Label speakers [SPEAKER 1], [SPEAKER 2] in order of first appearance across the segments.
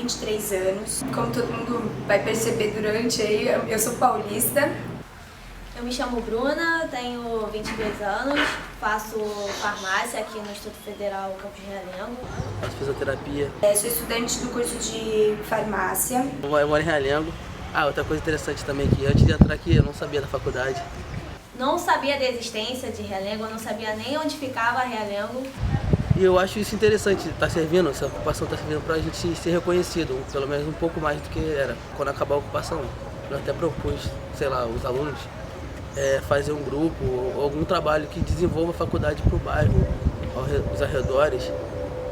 [SPEAKER 1] 23 anos. Como todo mundo vai perceber durante aí, eu sou paulista.
[SPEAKER 2] Eu me chamo Bruna, tenho 22 anos, faço farmácia aqui no Instituto Federal Campos de Realengo.
[SPEAKER 3] Faço fisioterapia.
[SPEAKER 1] Sou estudante do curso de farmácia.
[SPEAKER 3] Eu moro em Realengo. Outra coisa interessante também que antes de entrar aqui eu não sabia da faculdade.
[SPEAKER 2] Não sabia da existência de Realengo, eu não sabia nem onde ficava Realengo.
[SPEAKER 3] E eu acho isso interessante, essa ocupação está servindo para a gente ser reconhecido, pelo menos um pouco mais do que era quando acabar a ocupação. Eu até propus, os alunos, fazer um grupo ou algum trabalho que desenvolva a faculdade para o bairro, aos arredores,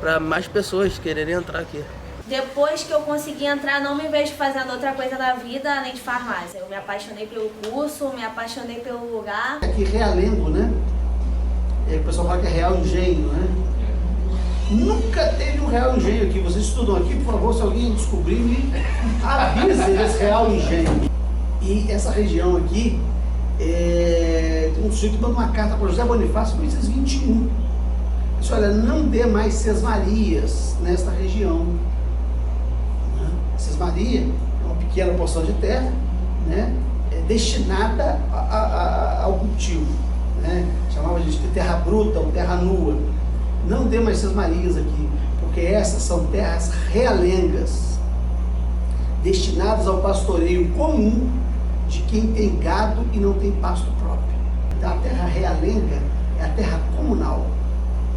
[SPEAKER 3] para mais pessoas quererem entrar aqui.
[SPEAKER 2] Depois que eu consegui entrar, não me vejo fazendo outra coisa da vida além de farmácia. Eu me apaixonei pelo curso, me apaixonei pelo lugar.
[SPEAKER 4] Aqui Realengo, né? O pessoal fala que é Real Engenho, né? Nunca teve um Real Engenho aqui. Vocês estudam aqui, por favor, se alguém descobrir, me avise desse Real Engenho. E essa região aqui, tem um sujeito que manda uma carta para José Bonifácio em 1921. Disse, olha, não dê mais Sesmarias nesta região. Sesmaria é uma pequena porção de terra, né, destinada ao cultivo, né, chamava de terra bruta ou terra nua. Não dê mais Sesmarias aqui, porque essas são terras realengas, destinadas ao pastoreio comum de quem tem gado e não tem pasto próprio. Então a terra realenga é a terra comunal.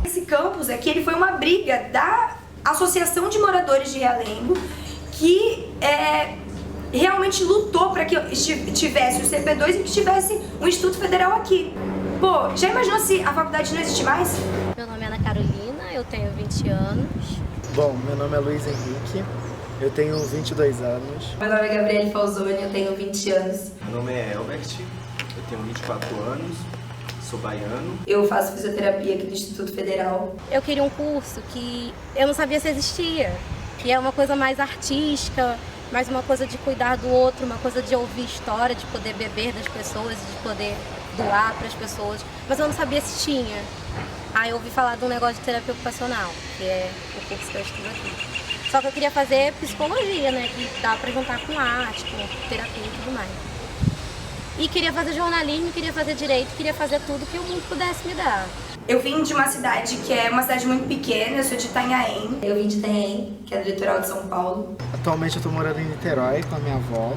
[SPEAKER 1] Esse campus aqui ele foi uma briga da Associação de Moradores de Realengo, que realmente lutou para que tivesse o CP2 e que tivesse um Instituto Federal aqui. Pô, já imaginou se a faculdade não existe mais?
[SPEAKER 5] Meu nome é Ana Carolina, eu tenho 20 anos.
[SPEAKER 6] Bom, meu nome é Luiz Henrique, eu tenho 22 anos.
[SPEAKER 7] Meu nome é Gabriele Falzoni, eu tenho 20 anos.
[SPEAKER 8] Meu nome é Elbert, eu tenho 24 anos, sou baiano.
[SPEAKER 7] Eu faço fisioterapia aqui do Instituto Federal.
[SPEAKER 5] Eu queria um curso que eu não sabia se existia, que é uma coisa mais artística, mais uma coisa de cuidar do outro, uma coisa de ouvir história, de poder beber das pessoas, de poder doar para as pessoas, mas eu não sabia se tinha. Aí eu ouvi falar de um negócio de terapia ocupacional, que é o curso que eu estudo aqui. Só que eu queria fazer psicologia, né, que dá para juntar com arte, com terapia e tudo mais. E queria fazer jornalismo, queria fazer direito, queria fazer tudo que o mundo pudesse me dar.
[SPEAKER 1] Eu vim de uma cidade que é uma cidade muito pequena, eu sou de Itanhaém.
[SPEAKER 7] Eu vim de Itanhaém, que é do litoral de São Paulo.
[SPEAKER 6] Atualmente eu estou morando em Niterói com a minha avó.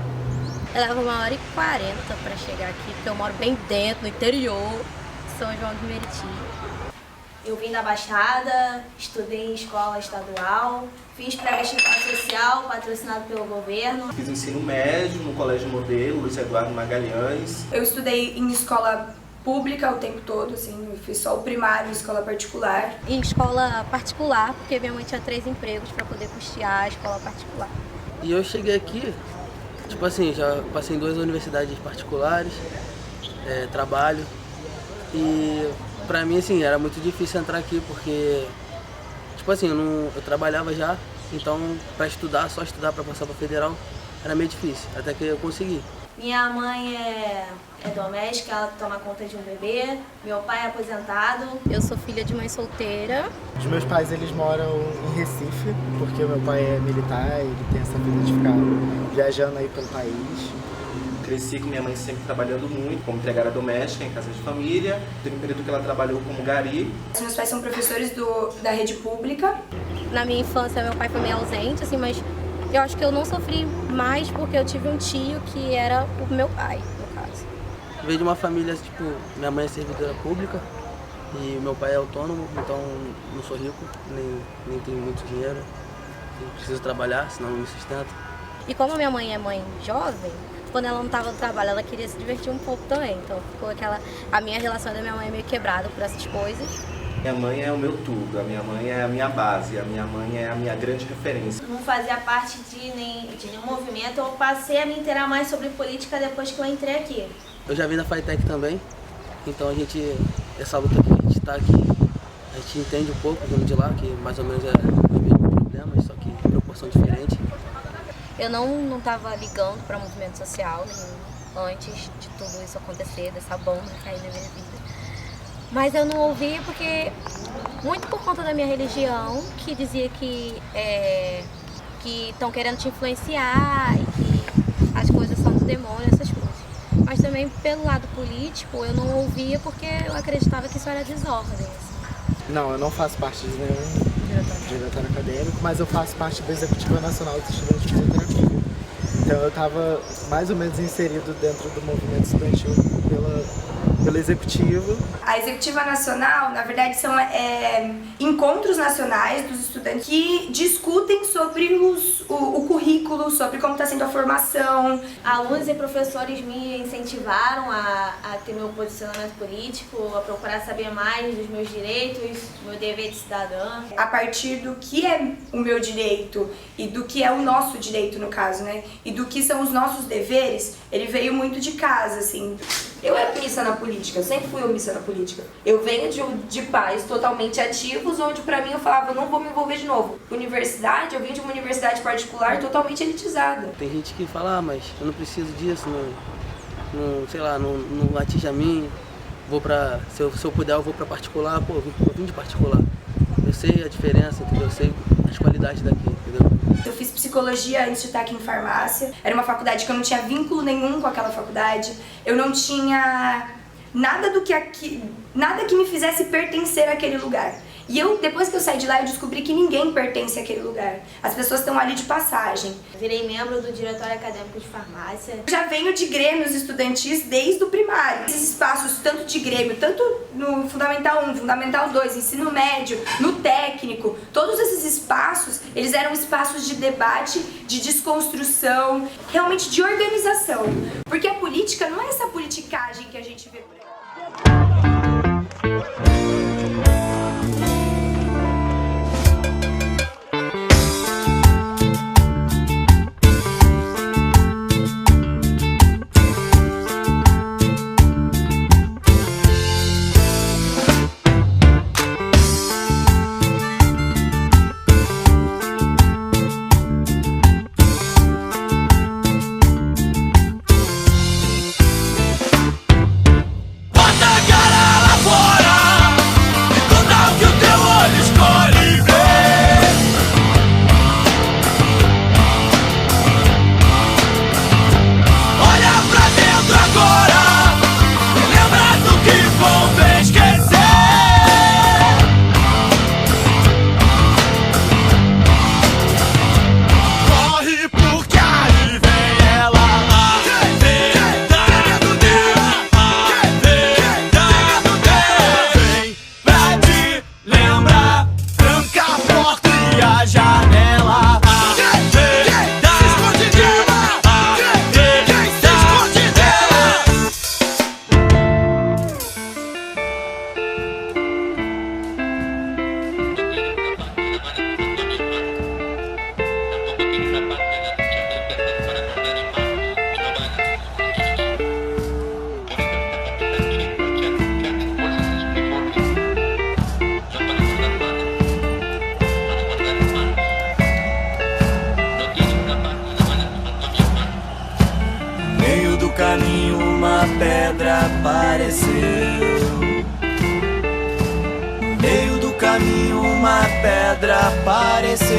[SPEAKER 5] Eu levo 1h40 para chegar aqui, porque eu moro bem dentro, no interior, São João de Meriti.
[SPEAKER 2] Eu vim da Baixada, estudei em escola estadual, fiz pré-vestibular social, patrocinado pelo governo.
[SPEAKER 8] Fiz ensino médio no Colégio Modelo, Luiz Eduardo Magalhães.
[SPEAKER 1] Eu estudei em escola pública o tempo todo, assim, eu fiz só o primário em escola particular.
[SPEAKER 5] Em escola particular, porque minha mãe tinha 3 empregos para poder custear a escola particular.
[SPEAKER 3] E eu cheguei aqui, já passei em 2 universidades particulares, trabalho, e pra mim, era muito difícil entrar aqui, porque, eu trabalhava já, então pra estudar, só estudar pra passar pra federal, era meio difícil, até que eu consegui.
[SPEAKER 2] Minha mãe é doméstica, ela toma conta de um bebê. Meu pai é aposentado.
[SPEAKER 5] Eu sou filha de mãe solteira.
[SPEAKER 6] Os meus pais, eles moram em Recife, porque o meu pai é militar, ele tem essa vida de ficar viajando aí pelo país.
[SPEAKER 8] Cresci com minha mãe sempre trabalhando muito, como empregada doméstica em casa de família. Teve um período que ela trabalhou como gari.
[SPEAKER 1] Meus pais são professores da rede pública.
[SPEAKER 5] Na minha infância, meu pai foi meio ausente, mas eu acho que eu não sofri mais porque eu tive um tio que era o meu pai, no caso.
[SPEAKER 3] Eu venho de uma família, minha mãe é servidora pública e meu pai é autônomo, então não sou rico, nem tenho muito dinheiro. Eu preciso trabalhar, senão não me sustento.
[SPEAKER 5] E como minha mãe é mãe jovem, quando ela não estava no trabalho, ela queria se divertir um pouco também. Então ficou a minha relação da minha mãe meio quebrada por essas coisas.
[SPEAKER 8] Minha mãe é o meu tudo, a minha mãe é a minha base, a minha mãe é a minha grande referência.
[SPEAKER 2] Não fazia parte de nenhum movimento, eu passei a me inteirar mais sobre política depois que eu entrei aqui.
[SPEAKER 3] Eu já vim da FATEC também, então essa luta que a gente está aqui, a gente entende um pouco vindo de lá, que mais ou menos é o mesmo problema, só que em proporção diferente.
[SPEAKER 5] Eu não estava ligando para movimento social nenhum antes de tudo isso acontecer, dessa bomba cair na minha vida. Mas eu não ouvia porque, muito por conta da minha religião, que dizia que que estão querendo te influenciar e que as coisas são do demônio, essas coisas. Mas também pelo lado político eu não ouvia porque eu acreditava que isso era desordem. Assim.
[SPEAKER 6] Não, eu não faço parte de nenhum diretório acadêmico, mas eu faço parte da Executiva Nacional dos Estudantes de Fisioterapia. Então eu estava mais ou menos inserido dentro do movimento estudantil pela Executiva.
[SPEAKER 1] A Executiva Nacional, na verdade, são encontros nacionais dos estudantes que discutem sobre o currículo, sobre como está sendo a formação.
[SPEAKER 2] Alunos e professores me incentivaram a ter meu posicionamento político, a procurar saber mais dos meus direitos, do meu dever de cidadã.
[SPEAKER 1] A partir do que é o meu direito e do que é o nosso direito, no caso, né? E do que são os nossos deveres, ele veio muito de casa, assim.
[SPEAKER 7] Eu era omissa na política, eu sempre fui omissa na política. Eu venho de pais totalmente ativos, onde pra mim eu falava, não vou me envolver de novo. Universidade, eu vim de uma universidade particular totalmente elitizada.
[SPEAKER 3] Tem gente que fala, mas eu não preciso disso, sei lá, não atinge a mim. Se eu puder, eu vou pra particular. Pô, eu vim de particular. Eu sei a diferença, entendeu? Eu sei as qualidades daqui, entendeu?
[SPEAKER 1] Eu fiz psicologia antes de estar aqui em farmácia. Era uma faculdade que eu não tinha vínculo nenhum com aquela faculdade. Eu não tinha nada que me fizesse pertencer àquele lugar. E depois que eu saí de lá, eu descobri que ninguém pertence àquele lugar. As pessoas estão ali de passagem.
[SPEAKER 2] Virei membro do Diretório Acadêmico de Farmácia.
[SPEAKER 1] Eu já venho de grêmios estudantis desde o primário. Esses espaços, tanto de grêmio, tanto no Fundamental 1, Fundamental 2, ensino médio, no técnico, todos esses espaços, eles eram espaços de debate, de desconstrução, realmente de organização. Porque a política não é essa politicagem que a gente vê por aí.
[SPEAKER 9] caminho uma pedra apareceu. No meio do caminho uma pedra apareceu.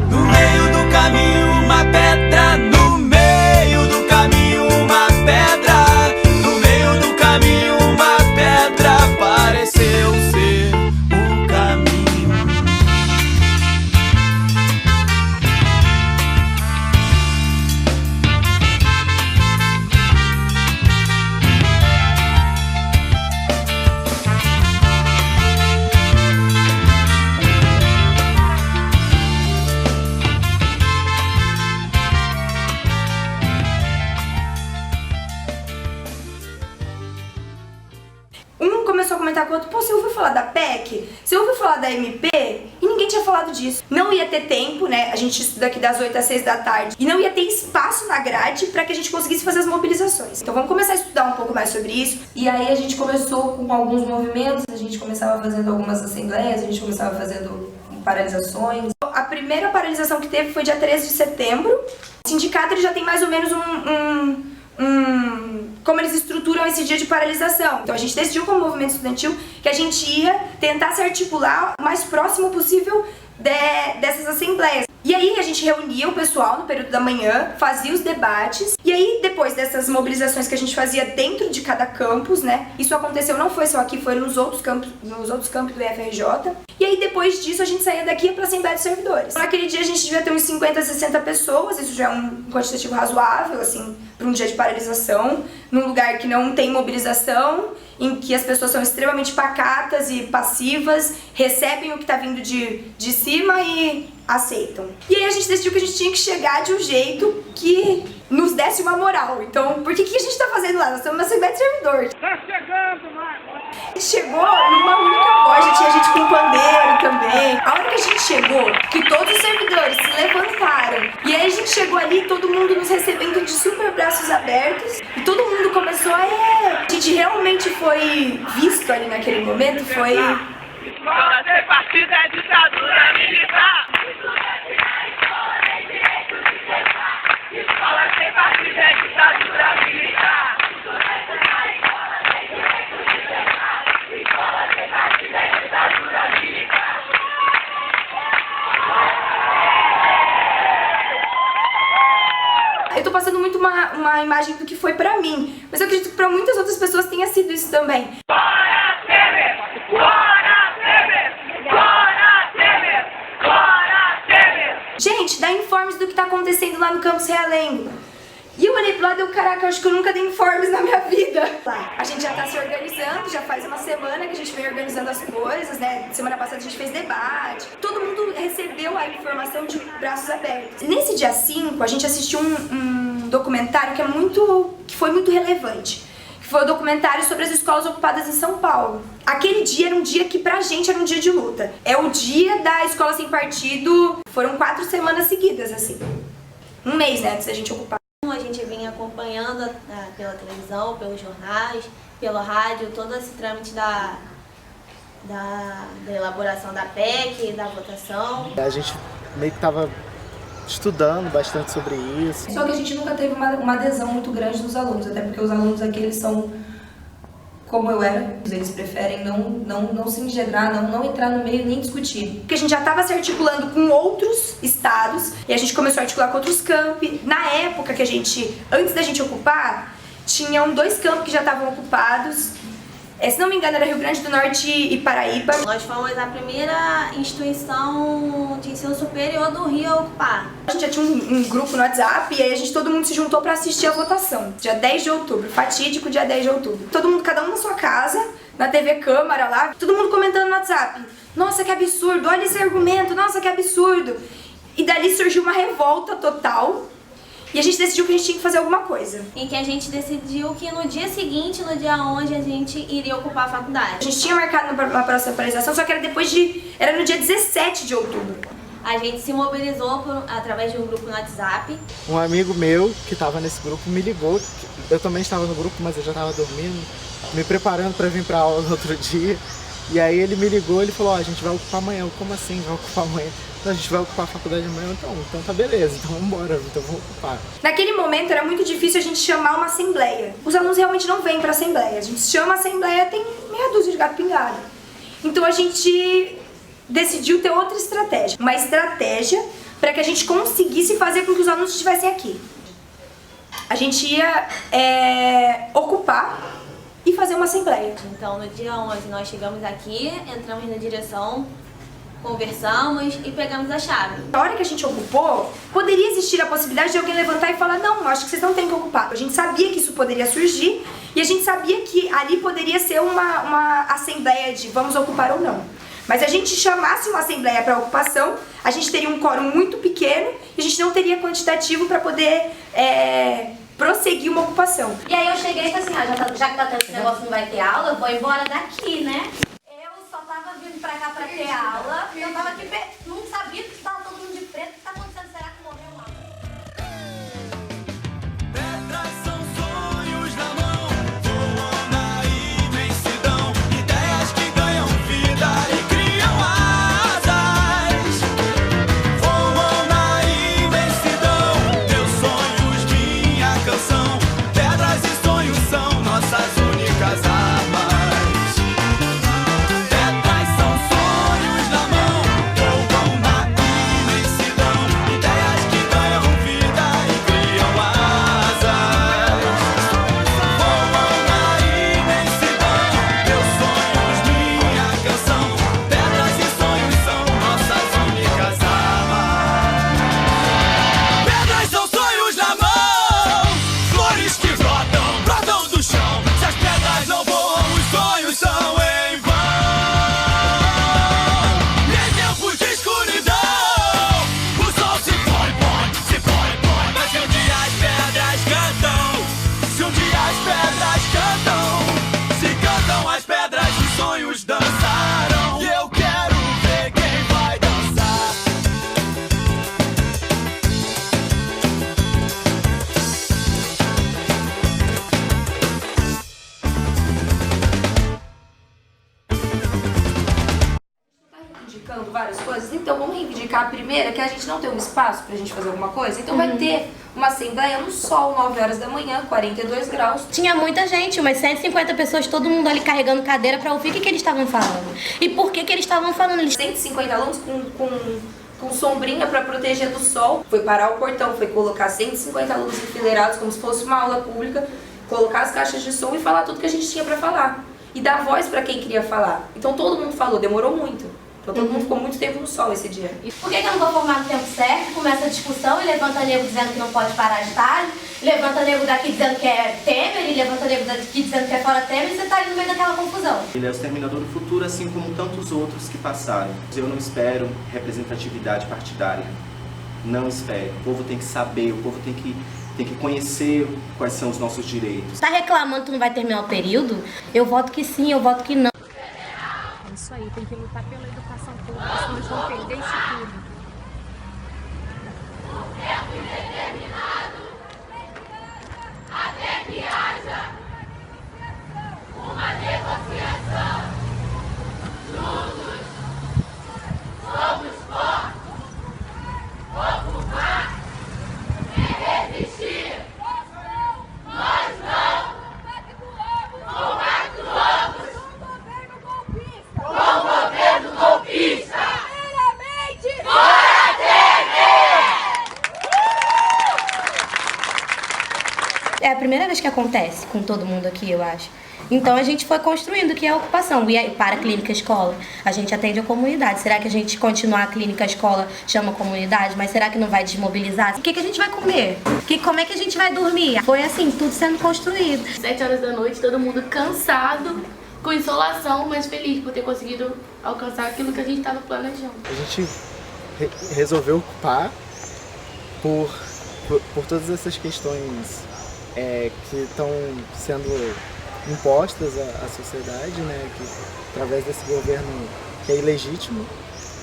[SPEAKER 9] No meio do caminho uma pedra, no meio do caminho uma pedra. No meio do caminho uma pedra apareceu ser o caminho.
[SPEAKER 1] Começou a comentar com o outro, pô, você ouviu falar da PEC? Você ouviu falar da MP? E ninguém tinha falado disso. Não ia ter tempo, né? A gente estuda aqui das 8 às 6 da tarde. E não ia ter espaço na grade pra que a gente conseguisse fazer as mobilizações. Então vamos começar a estudar um pouco mais sobre isso.
[SPEAKER 7] E aí a gente começou com alguns movimentos, a gente começava fazendo algumas assembleias, a gente começava fazendo paralisações.
[SPEAKER 1] A primeira paralisação que teve foi dia 13 de setembro. O sindicato ele já tem mais ou menos como eles estruturam esse dia de paralisação. Então a gente decidiu como movimento estudantil que a gente ia tentar se articular o mais próximo possível dessas assembleias. E aí a gente reunia o pessoal no período da manhã, fazia os debates, e aí depois dessas mobilizações que a gente fazia dentro de cada campus, né? Isso aconteceu, não foi só aqui, foi nos outros campos do IFRJ. E aí depois disso a gente saía daqui e ia pra Assembleia de Servidores. Naquele dia a gente devia ter uns 50, 60 pessoas, isso já é um quantitativo razoável, assim, para um dia de paralisação, num lugar que não tem mobilização, em que as pessoas são extremamente pacatas e passivas, recebem o que tá vindo de cima e aceitam. E aí a gente decidiu que a gente tinha que chegar de um jeito que nos desse uma moral. Então, por que a gente tá fazendo lá? Nós estamos na Assembleia de Servidores. Tá chegando, Marcos! A gente chegou numa única voz, já tinha gente com pandeiro também. A hora que a gente chegou, que todos os servidores se levantaram, e aí a gente chegou ali, todo mundo nos recebendo de super braços abertos, e todo mundo começou a... A gente realmente foi visto ali naquele momento, foi...
[SPEAKER 9] Escola sem partido é ditadura militar. Escola sem partido é ditadura militar. Escola sem partido é ditadura militar.
[SPEAKER 1] Eu tô passando muito uma imagem do que foi pra mim, mas eu acredito que pra muitas outras pessoas tenha sido isso também.
[SPEAKER 9] Bora, Temer! Bora, Temer! Bora, Temer! Bora, Temer!
[SPEAKER 1] Gente, dá informes do que tá acontecendo lá no campus Realengo. E eu olhei pro lado e eu, caraca, eu acho que eu nunca dei informes na minha vida. A gente já tá se organizando, já faz uma semana que a gente vem organizando as coisas, né? Semana passada a gente fez debate. Todo mundo recebeu a informação de braços abertos. Nesse dia 5, a gente assistiu um documentário que foi muito relevante. Que foi o documentário sobre as escolas ocupadas em São Paulo. Aquele dia era um dia que pra gente era um dia de luta. É o dia da escola sem partido. Foram 4 semanas seguidas, assim. Um mês, né, antes da gente ocupar.
[SPEAKER 2] A gente vinha acompanhando pela televisão, pelos jornais, pelo rádio, todo esse trâmite da elaboração da PEC, da votação.
[SPEAKER 6] A gente meio que estava estudando bastante sobre isso.
[SPEAKER 7] Só que a gente nunca teve uma adesão muito grande dos alunos, até porque os alunos aqui, eles são como eu era. Eles preferem não se engendrar, não entrar no meio nem discutir.
[SPEAKER 1] Porque a gente já estava se articulando com outros estados e a gente começou a articular com outros campi. Na época que antes da gente ocupar, tinham 2 campos que já estavam ocupados. Se não me engano, era Rio Grande do Norte e Paraíba.
[SPEAKER 2] Nós fomos a primeira instituição de ensino superior do Rio a ocupar.
[SPEAKER 1] A gente já tinha um grupo no WhatsApp e aí todo mundo se juntou para assistir a votação. Dia 10 de outubro, fatídico dia 10 de outubro. Todo mundo, cada um na sua casa, na TV Câmara lá, todo mundo comentando no WhatsApp. Nossa, que absurdo, olha esse argumento, nossa, que absurdo. E dali surgiu uma revolta total. E a gente decidiu que a gente tinha que fazer alguma coisa.
[SPEAKER 2] Em que a gente decidiu que no dia seguinte, no dia 11, a gente iria ocupar a faculdade.
[SPEAKER 1] A gente tinha marcado uma próxima paralisação, só que era no dia 17 de outubro.
[SPEAKER 2] A gente se mobilizou através de um grupo no WhatsApp.
[SPEAKER 6] Um amigo meu que estava nesse grupo me ligou. Eu também estava no grupo, mas eu já estava dormindo, me preparando para vir para aula no outro dia. E aí ele me ligou, ele falou, a gente vai ocupar amanhã. Eu, como assim vai ocupar amanhã? Então, a gente vai ocupar a faculdade amanhã, então tá beleza, então vamos embora, então vamos ocupar.
[SPEAKER 1] Naquele momento era muito difícil a gente chamar uma assembleia. Os alunos realmente não vêm pra assembleia. A gente chama a assembleia, tem meia dúzia de gato pingado. Então a gente decidiu ter outra estratégia. Uma estratégia para que a gente conseguisse fazer com que os alunos estivessem aqui. A gente ia ocupar e fazer uma assembleia.
[SPEAKER 2] Então no dia 11 nós chegamos aqui, entramos na direção, conversamos e pegamos a chave.
[SPEAKER 1] Na hora que a gente ocupou, poderia existir a possibilidade de alguém levantar e falar não, acho que vocês não têm que ocupar. A gente sabia que isso poderia surgir e a gente sabia que ali poderia ser uma assembleia de vamos ocupar ou não. Mas se a gente chamasse uma assembleia para ocupação, a gente teria um quórum muito pequeno e a gente não teria quantitativo para poder prosseguir uma ocupação.
[SPEAKER 5] E aí eu cheguei e falei assim, já que tá tendo esse negócio, não vai ter aula, eu vou embora daqui, né? Eu tava vindo pra cá pra ter aula, eu tava aqui, não sabia que tava todo mundo de preto, o que tá acontecendo? Será que morreu lá?
[SPEAKER 9] Pedras são sonhos na mão, voam na imensidão, ideias que ganham vida e criam asas. Voam na imensidão, meus sonhos, minha canção, pedras e sonhos são nossas únicas armas. Pedras são sonhos na mão, voam
[SPEAKER 7] ficar a primeira que a gente não tem um espaço pra gente fazer alguma coisa? Então vai ter uma assembleia no sol, 9 horas da manhã, 42 graus.
[SPEAKER 5] Tinha muita gente, umas 150 pessoas, todo mundo ali carregando cadeira pra ouvir o que eles estavam falando. E por que eles estavam falando? Eles...
[SPEAKER 7] 150 alunos com sombrinha para proteger do sol. Foi parar o portão, foi colocar 150 alunos enfileirados como se fosse uma aula pública, colocar as caixas de som e falar tudo que a gente tinha para falar. E dar voz para quem queria falar. Então todo mundo falou, demorou muito. Então todo mundo ficou muito tempo no sol esse dia.
[SPEAKER 5] E por que eu não vou formar no tempo certo? Começa a discussão e levanta nego dizendo que não pode parar de tarde, levanta nego daqui dizendo que é Temer, e levanta nego daqui dizendo que é fora Temer, e você tá ali no meio daquela confusão.
[SPEAKER 8] Ele é o exterminador do futuro, assim como tantos outros que passaram. Eu não espero representatividade partidária. Não espero. O povo tem que saber, o povo tem que conhecer quais são os nossos direitos.
[SPEAKER 5] Tá reclamando que não vai terminar o período? Eu voto que sim, eu voto que não.
[SPEAKER 10] É isso aí, tem que lutar pela educação pública, senão eles vão perder isso tudo.
[SPEAKER 9] Até que haja uma negociação. Juntos somos fortes. Ocupar é resistir. Nós não compactuamos com o governo golpista. Primeiramente, fora Temer!
[SPEAKER 5] É a primeira vez que acontece com todo mundo aqui, eu acho. Então a gente foi construindo o que é a ocupação. E aí, para a clínica escola, a gente atende a comunidade. Será que a gente continuar a clínica escola chama a comunidade? Mas será que não vai desmobilizar? O que a gente vai comer? Como é que a gente vai dormir? Foi assim, tudo sendo construído.
[SPEAKER 11] 7 horas da noite, todo mundo cansado, com insolação, mas feliz por ter conseguido alcançar aquilo que a gente estava planejando.
[SPEAKER 6] A gente resolveu ocupar por todas essas questões que estão sendo impostas à sociedade, né, que, através desse governo que é ilegítimo,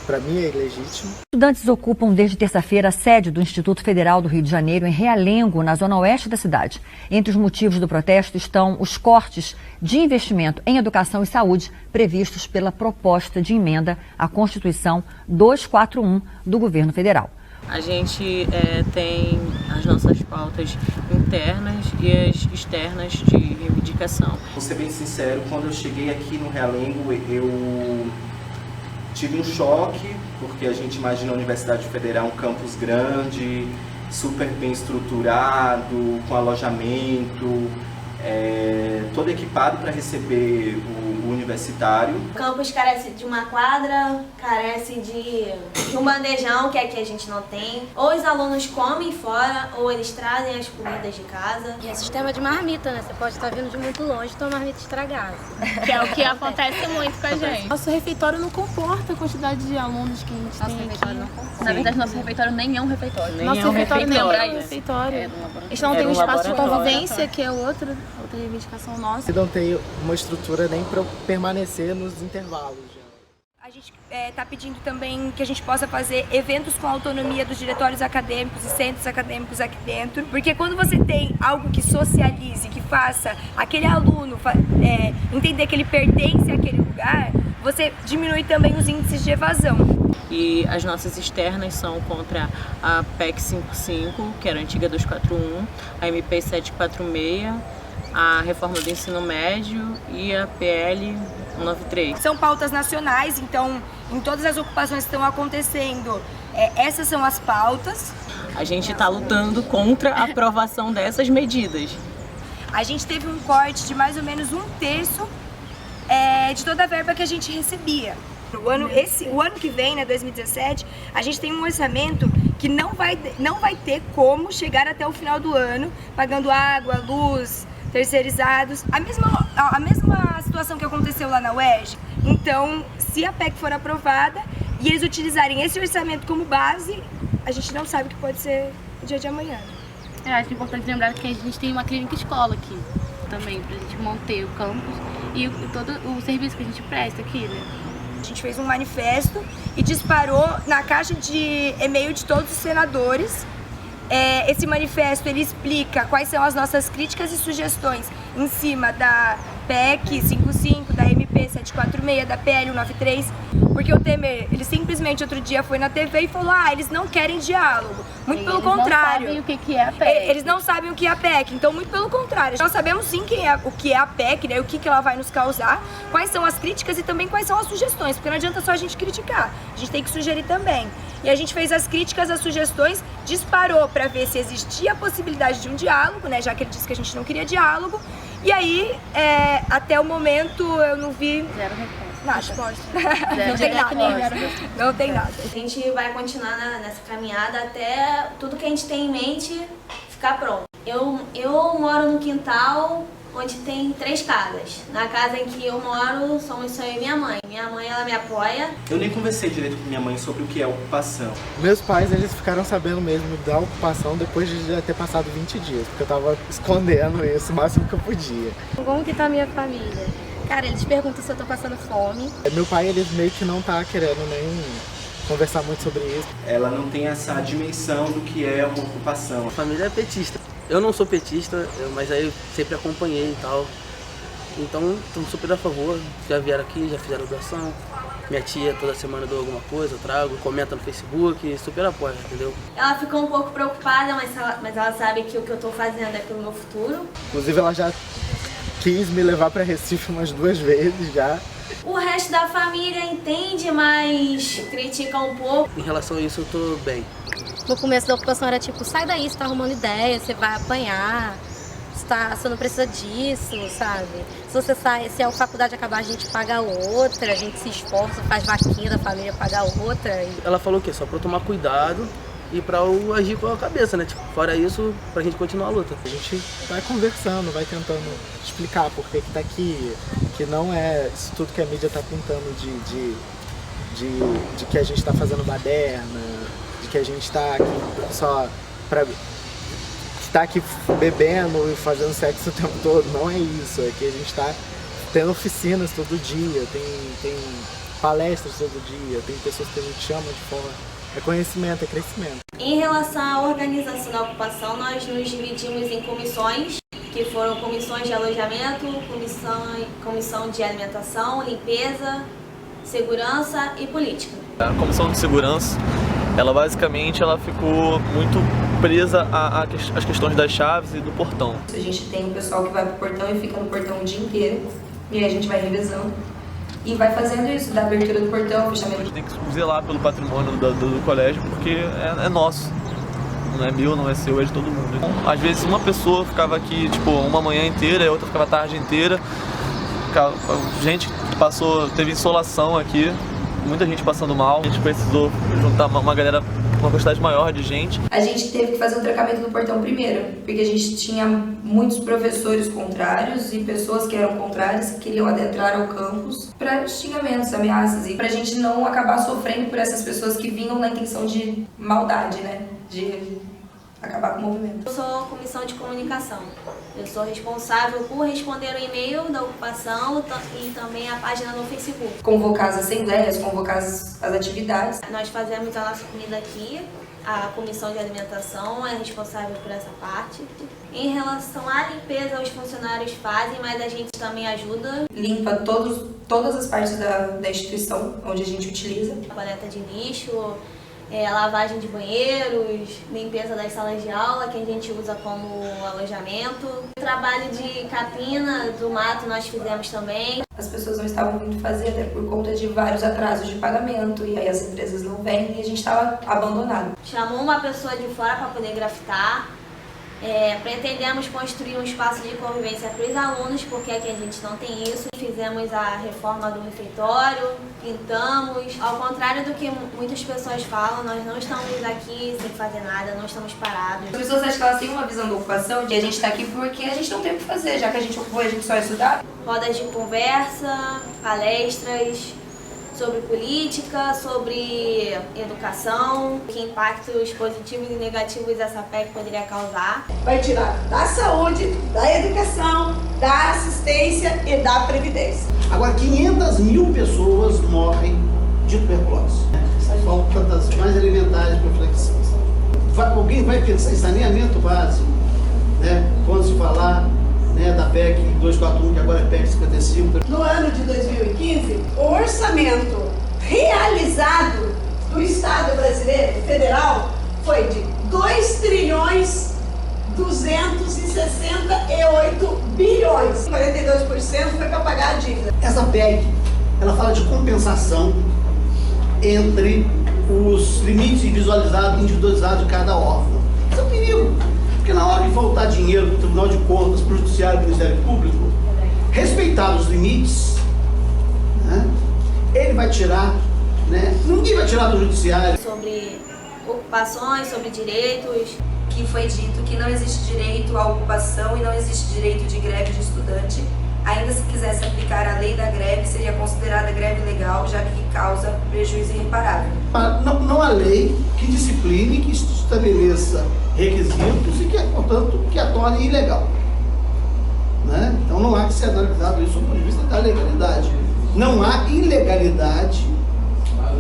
[SPEAKER 6] para mim é ilegítimo.
[SPEAKER 12] Estudantes ocupam desde terça-feira a sede do Instituto Federal do Rio de Janeiro, em Realengo, na zona oeste da cidade. Entre os motivos do protesto estão os cortes de investimento em educação e saúde previstos pela proposta de emenda à Constituição 241 do governo federal.
[SPEAKER 13] A gente tem as nossas pautas internas e as externas de reivindicação.
[SPEAKER 8] Vou ser bem sincero, quando eu cheguei aqui no Realengo, eu tive um choque, porque a gente imagina a Universidade Federal um campus grande, super bem estruturado, com alojamento, todo equipado para receber o universitário.
[SPEAKER 2] O campus carece de uma quadra, carece de um bandejão, que aqui a gente não tem. Ou os alunos comem fora, ou eles trazem as comidas de casa.
[SPEAKER 5] E é sistema de marmita, né? Você pode estar vindo de muito longe e tomar marmita estragada.
[SPEAKER 11] Que é o que acontece muito com a gente. Nosso refeitório não comporta a quantidade de alunos que a gente tem aqui.
[SPEAKER 5] Não comporta.
[SPEAKER 11] Na verdade, nosso refeitório nem é um refeitório.
[SPEAKER 13] Nosso refeitório
[SPEAKER 11] nem é um refeitório. Eles não têm um espaço de convivência, que é outra reivindicação nossa.
[SPEAKER 6] E não tem uma estrutura nem para permanecer nos intervalos.
[SPEAKER 1] A gente está pedindo também que a gente possa fazer eventos com autonomia dos diretórios acadêmicos e centros acadêmicos aqui dentro, porque quando você tem algo que socialize, que faça aquele aluno entender que ele pertence àquele lugar, você diminui também os índices de evasão.
[SPEAKER 13] E as nossas externas são contra a PEC 55, que era a antiga 241, a MP 746, a reforma do ensino médio e a PL 193.
[SPEAKER 1] São pautas nacionais, então em todas as ocupações que estão acontecendo, essas são as pautas.
[SPEAKER 13] A gente está lutando contra a aprovação dessas medidas.
[SPEAKER 1] A gente teve um corte de mais ou menos 1/3 de toda a verba que a gente recebia. O ano que vem, né, 2017, a gente tem um orçamento que não vai ter como chegar até o final do ano, pagando água, luz, terceirizados, a mesma situação que aconteceu lá na UERJ. Então, se a PEC for aprovada e eles utilizarem esse orçamento como base, a gente não sabe o que pode ser o dia de amanhã.
[SPEAKER 11] Acho importante lembrar que a gente tem uma clínica escola aqui também, pra gente manter o campus e todo o serviço que a gente presta aqui, né?
[SPEAKER 1] A gente fez um manifesto e disparou na caixa de e-mail de todos os senadores. Esse manifesto ele explica quais são as nossas críticas e sugestões em cima da PEC 55, da MP MP 746, da PL 193, porque o Temer, ele simplesmente outro dia foi na TV e falou, eles não querem diálogo. Muito pelo contrário.
[SPEAKER 11] Eles não sabem o que é a PEC.
[SPEAKER 1] Eles não sabem o que é a PEC, então muito pelo contrário. Nós sabemos sim o que é a PEC, né, o que ela vai nos causar, quais são as críticas e também quais são as sugestões, porque não adianta só a gente criticar, a gente tem que sugerir também. E a gente fez as críticas, as sugestões, disparou para ver se existia a possibilidade de um diálogo, né, já que ele disse que a gente não queria diálogo. E aí, até o momento, eu não vi
[SPEAKER 11] Zero resposta.
[SPEAKER 1] nada. Não tem nada. Não tem nada.
[SPEAKER 2] A gente vai continuar nessa caminhada até tudo que a gente tem em mente ficar pronto. Eu moro no quintal onde tem 3 casas. Na casa em que eu moro, somos só eu e minha mãe. Minha mãe, ela me apoia.
[SPEAKER 8] Eu nem conversei direito com minha mãe sobre o que é ocupação.
[SPEAKER 6] Meus pais, eles ficaram sabendo mesmo da ocupação depois de já ter passado 20 dias, porque eu tava escondendo isso o máximo que eu podia.
[SPEAKER 5] Como que tá a minha família? Cara, eles perguntam se eu tô passando fome.
[SPEAKER 6] Meu pai, ele meio que não tá querendo nem conversar muito sobre isso.
[SPEAKER 8] Ela não tem essa dimensão do que é uma ocupação.
[SPEAKER 3] A família é petista. Eu não sou petista, mas aí eu sempre acompanhei e tal. Então, estamos super a favor. Já vieram aqui, já fizeram doação. Minha tia toda semana doa alguma coisa, eu trago, comenta no Facebook, super apoia, entendeu?
[SPEAKER 2] Ela ficou um pouco preocupada, mas ela sabe que o que eu tô fazendo é pelo meu futuro.
[SPEAKER 6] Inclusive, ela já quis me levar para Recife umas 2 vezes já.
[SPEAKER 2] O resto da família entende, mas critica um pouco.
[SPEAKER 3] Em relação a isso, eu tô bem.
[SPEAKER 5] No começo da ocupação era tipo, sai daí, você tá arrumando ideia, você vai apanhar, você não precisa disso, sabe? Se você sai, se a faculdade acabar, a gente paga outra, a gente se esforça, faz vaquinha da família, paga outra.
[SPEAKER 3] Ela falou que só pra eu tomar cuidado e pra eu agir com a cabeça, né? Tipo, fora isso, pra gente continuar a luta.
[SPEAKER 6] A gente vai conversando, vai tentando explicar por que tá aqui, que não é isso tudo que a mídia tá pintando de que a gente tá fazendo baderna, de que a gente tá aqui só pra... tá aqui bebendo e fazendo sexo o tempo todo. Não é isso, é que a gente tá tendo oficinas todo dia, tem palestras todo dia, tem pessoas que a gente chama de fora. É conhecimento, é crescimento.
[SPEAKER 2] Em relação à organização da ocupação, nós nos dividimos em comissões, que foram comissões de alojamento, comissão de alimentação, limpeza, segurança e política.
[SPEAKER 14] A comissão de segurança, ela basicamente ficou muito presa às questões das chaves e do portão.
[SPEAKER 7] A gente tem o pessoal que vai pro portão e fica no portão o dia inteiro, e aí a gente vai revezando e vai fazendo isso, da abertura do portão, fechamento.
[SPEAKER 14] A gente tem que zelar pelo patrimônio do colégio, porque é nosso. Não é meu, não é seu, é de todo mundo. Então, às vezes uma pessoa ficava aqui, tipo, uma manhã inteira, a outra ficava a tarde inteira. Gente teve insolação aqui, muita gente passando mal. A gente precisou juntar uma galera, uma quantidade maior de gente.
[SPEAKER 7] A gente teve que fazer o trancamento do portão primeiro, porque a gente tinha muitos professores contrários e pessoas que eram contrárias que queriam adentrar ao campus para xingamentos, ameaças, e pra gente não acabar sofrendo por essas pessoas que vinham na intenção de maldade, né? De acabar com o movimento.
[SPEAKER 2] Eu sou comissão de comunicação. Eu sou responsável por responder o e-mail da ocupação e também a página no Facebook.
[SPEAKER 7] Convocar as assembleias, convocar as atividades.
[SPEAKER 2] Nós fazemos a nossa comida aqui. A comissão de alimentação é responsável por essa parte. Em relação à limpeza, os funcionários fazem, mas a gente também ajuda.
[SPEAKER 7] Limpa todas as partes da instituição onde a gente utiliza.
[SPEAKER 2] Coleta de lixo, lavagem de banheiros, limpeza das salas de aula, que a gente usa como alojamento. O trabalho de capina do mato nós fizemos também.
[SPEAKER 7] As pessoas não estavam vindo fazer, até por conta de vários atrasos de pagamento, e aí as empresas não vêm e a gente estava abandonado.
[SPEAKER 2] Chamou uma pessoa de fora para poder grafitar. Pretendemos construir um espaço de convivência para os alunos, porque aqui a gente não tem isso. Fizemos a reforma do refeitório, pintamos. Ao contrário do que muitas pessoas falam, nós não estamos aqui sem fazer nada, não estamos parados.
[SPEAKER 7] As pessoas acham que elas têm uma visão da ocupação, de a gente está aqui porque a gente não tem o que fazer, já que a gente ocupou, a gente só estudar.
[SPEAKER 2] Rodas de conversa, palestras sobre política, sobre educação, que impactos positivos e negativos essa PEC poderia causar.
[SPEAKER 15] Vai tirar da saúde, da educação, da assistência e da previdência.
[SPEAKER 4] Agora, 500 mil pessoas morrem de tuberculose. Falta das mais elementares reflexões. Alguém vai pensar em saneamento básico, né? Quando se falar né, da PEC 241, que agora é PEC 55.
[SPEAKER 15] No ano de 2015, o orçamento realizado do Estado brasileiro, federal, foi de 2.268 bilhões. 42% foi para pagar a dívida.
[SPEAKER 4] Essa PEC, ela fala de compensação entre os limites visualizados e individualizados de cada órgão. Isso é um perigo, porque na hora que faltar dinheiro para o Tribunal de Contas, para o Judiciário e para o Ministério Público, respeitar os limites, né, ele vai tirar, né, ninguém vai tirar do Judiciário.
[SPEAKER 2] Sobre ocupações, sobre direitos.
[SPEAKER 1] Que foi dito que não existe direito à ocupação e não existe direito de greve de estudante. Ainda se quisesse aplicar a lei da greve, seria considerada greve legal, já que causa prejuízo irreparável.
[SPEAKER 4] Não há lei que discipline, que estabeleça requisitos e que, portanto, que a torne ilegal. Né? Então não há que ser analisado isso do ponto de vista da legalidade. Não há ilegalidade,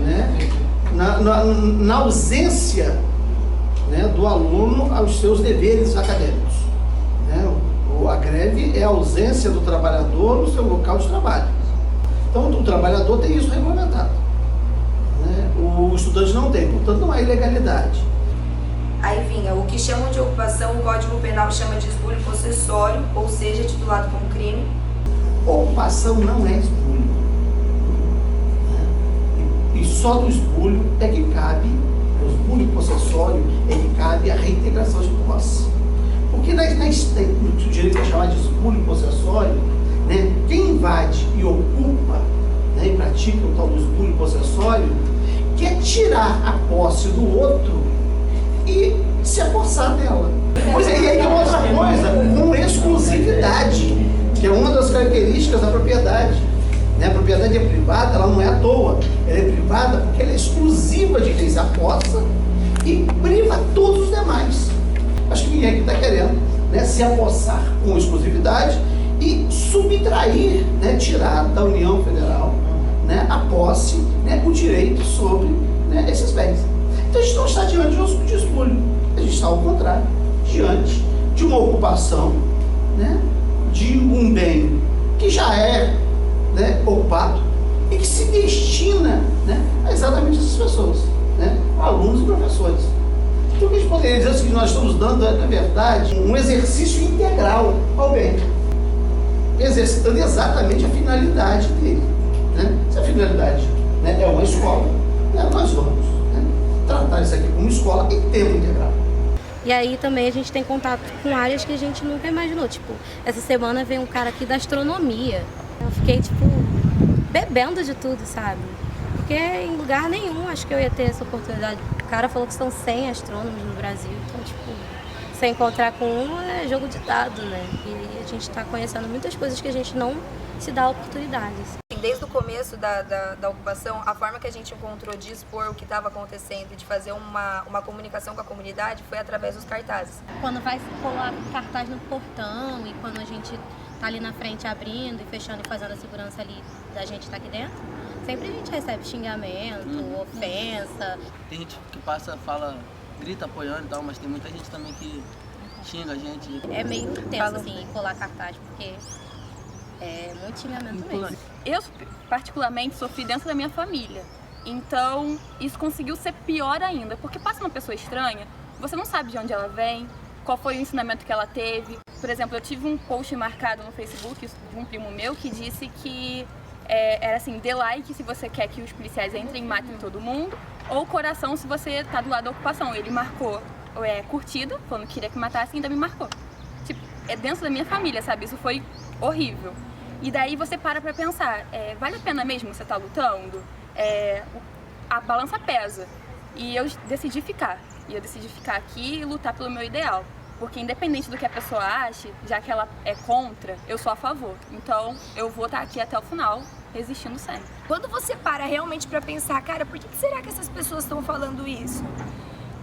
[SPEAKER 4] né, na ausência, né, do aluno aos seus deveres acadêmicos. Né? A greve é a ausência do trabalhador no seu local de trabalho. Então o trabalhador tem isso regulamentado, né? O estudante não tem, portanto não há ilegalidade.
[SPEAKER 1] Aí vinha, o que chamam de ocupação, o Código Penal chama de esbulho possessório, ou seja, titulado como crime.
[SPEAKER 4] Ocupação não é esbulho. E só do esbulho é que cabe, o esbulho possessório é que cabe a reintegração de posse. Porque no direito a chamar de esbulho possessório, né, quem invade e ocupa, né, e pratica o tal do esbulho possessório, quer tirar a posse do outro e se apossar dela. Pois é, e aí tem outra coisa, com exclusividade, que é uma das características da propriedade. Né? A propriedade é privada, ela não é à toa, ela é privada porque ela é exclusiva de quem se apossa e priva todos os demais. Acho que ninguém aqui está querendo, né, se apossar com exclusividade e subtrair, né, tirar da União Federal, né, a posse, né, o direito sobre, né, esses bens. Então a gente não está diante de esbulho, a gente está ao contrário, diante de uma ocupação, né, de um bem que já é, né, ocupado e que se destina, né, a exatamente essas pessoas, né, alunos e professores. Então, o que a gente poderia dizer é que nós estamos dando, na verdade, um exercício integral ao bem, exercitando exatamente a finalidade dele. Né? Se a finalidade, né, é uma escola, né, nós vamos, né, tratar isso aqui como escola em tempo integral.
[SPEAKER 5] E aí também a gente tem contato com áreas que a gente nunca imaginou. Tipo, essa semana veio um cara aqui da astronomia. Eu fiquei, tipo, bebendo de tudo, sabe? Porque em lugar nenhum acho que eu ia ter essa oportunidade. O cara falou que são 100 astrônomos no Brasil, então, tipo, se encontrar com um é jogo de dado, né? E a gente tá conhecendo muitas coisas que a gente não se dá oportunidades.
[SPEAKER 1] Desde o começo da ocupação, a forma que a gente encontrou de expor o que estava acontecendo e de fazer uma comunicação com a comunidade foi através dos cartazes.
[SPEAKER 5] Quando vai colar cartaz no portão e quando a gente tá ali na frente abrindo e fechando e fazendo a segurança ali da gente tá aqui dentro, sempre a gente recebe xingamento, ofensa.
[SPEAKER 3] Tem gente que passa, fala, grita apoiando e tal, mas tem muita gente também que xinga a gente.
[SPEAKER 5] É meio tenso assim colar cartaz, porque é muito xingamento mesmo.
[SPEAKER 16] Eu, particularmente, sofri dentro da minha família. Então, isso conseguiu ser pior ainda. Porque passa uma pessoa estranha, você não sabe de onde ela vem, qual foi o ensinamento que ela teve. Por exemplo, eu tive um post marcado no Facebook de um primo meu que disse que era assim, dê like se você quer que os policiais entrem e matem todo mundo, ou coração se você tá do lado da ocupação. Ele marcou curtida, falando que queria que matasse e ainda me marcou. Tipo, é dentro da minha família, sabe? Isso foi horrível. E daí você para pra pensar, vale a pena mesmo você estar lutando? A balança pesa. E eu decidi ficar. E eu decidi ficar aqui e lutar pelo meu ideal. Porque independente do que a pessoa ache, já que ela é contra, eu sou a favor. Então eu vou estar aqui até o final, resistindo sempre.
[SPEAKER 1] Quando você para realmente pra pensar, cara, por que será que essas pessoas estão falando isso?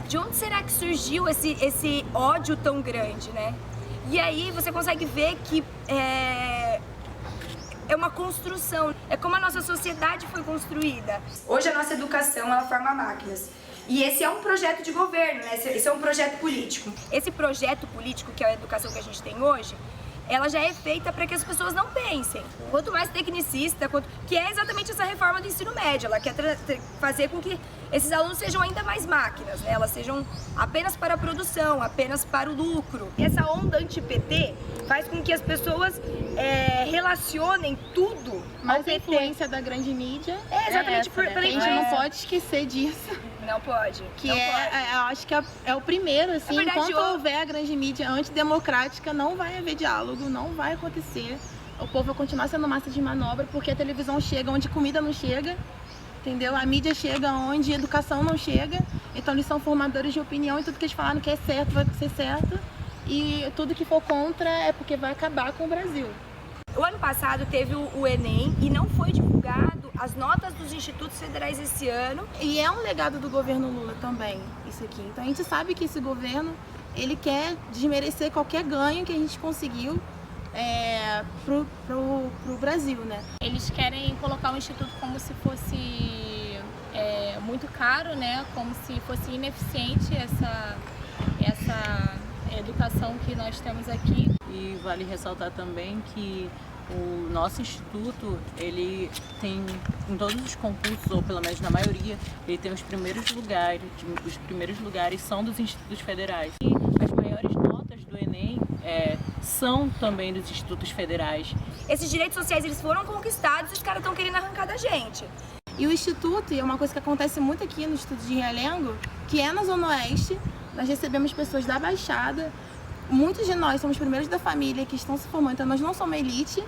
[SPEAKER 1] De onde será que surgiu esse ódio tão grande, né? E aí você consegue ver que é uma construção, é como a nossa sociedade foi construída. Hoje a nossa educação, ela forma máquinas. E esse é um projeto de governo, né? Esse é um projeto político. Esse projeto político, que é a educação que a gente tem hoje, ela já é feita para que as pessoas não pensem. Quanto mais tecnicista, que é exatamente essa reforma do ensino médio, ela quer fazer com que esses alunos sejam ainda mais máquinas, né? Elas sejam apenas para a produção, apenas para o lucro. E essa onda anti-PT faz com que as pessoas relacionem tudo
[SPEAKER 17] Mas a influência da grande mídia
[SPEAKER 1] exatamente
[SPEAKER 17] essa, né? A gente não pode esquecer disso.
[SPEAKER 1] Não pode.
[SPEAKER 17] Que
[SPEAKER 1] não
[SPEAKER 17] eu acho que é o primeiro, assim,
[SPEAKER 1] verdade,
[SPEAKER 17] enquanto houver a grande mídia antidemocrática, não vai haver diálogo, não vai acontecer. O povo vai continuar sendo massa de manobra, porque a televisão chega onde comida não chega, entendeu? A mídia chega onde educação não chega, então eles são formadores de opinião e tudo que eles falaram que é certo vai ser certo, e tudo que for contra é porque vai acabar com o Brasil.
[SPEAKER 1] O ano passado teve o Enem e não foi divulgado as notas dos institutos federais esse ano.
[SPEAKER 17] E é um legado do governo Lula também, isso aqui. Então a gente sabe que esse governo, ele quer desmerecer qualquer ganho que a gente conseguiu pro Brasil, né?
[SPEAKER 10] Eles querem colocar o instituto como se fosse muito caro, né? Como se fosse ineficiente essa educação que nós temos aqui.
[SPEAKER 13] E vale ressaltar também que o nosso instituto, ele tem, em todos os concursos, ou pelo menos na maioria, ele tem os primeiros lugares são dos institutos federais. E as maiores notas do Enem são também dos institutos federais.
[SPEAKER 1] Esses direitos sociais, eles foram conquistados e os caras estão querendo arrancar da gente.
[SPEAKER 17] E o instituto, e é uma coisa que acontece muito aqui no Instituto de Realengo, que é na Zona Oeste, nós recebemos pessoas da Baixada. Muitos de nós somos primeiros da família que estão se formando, então nós não somos elite,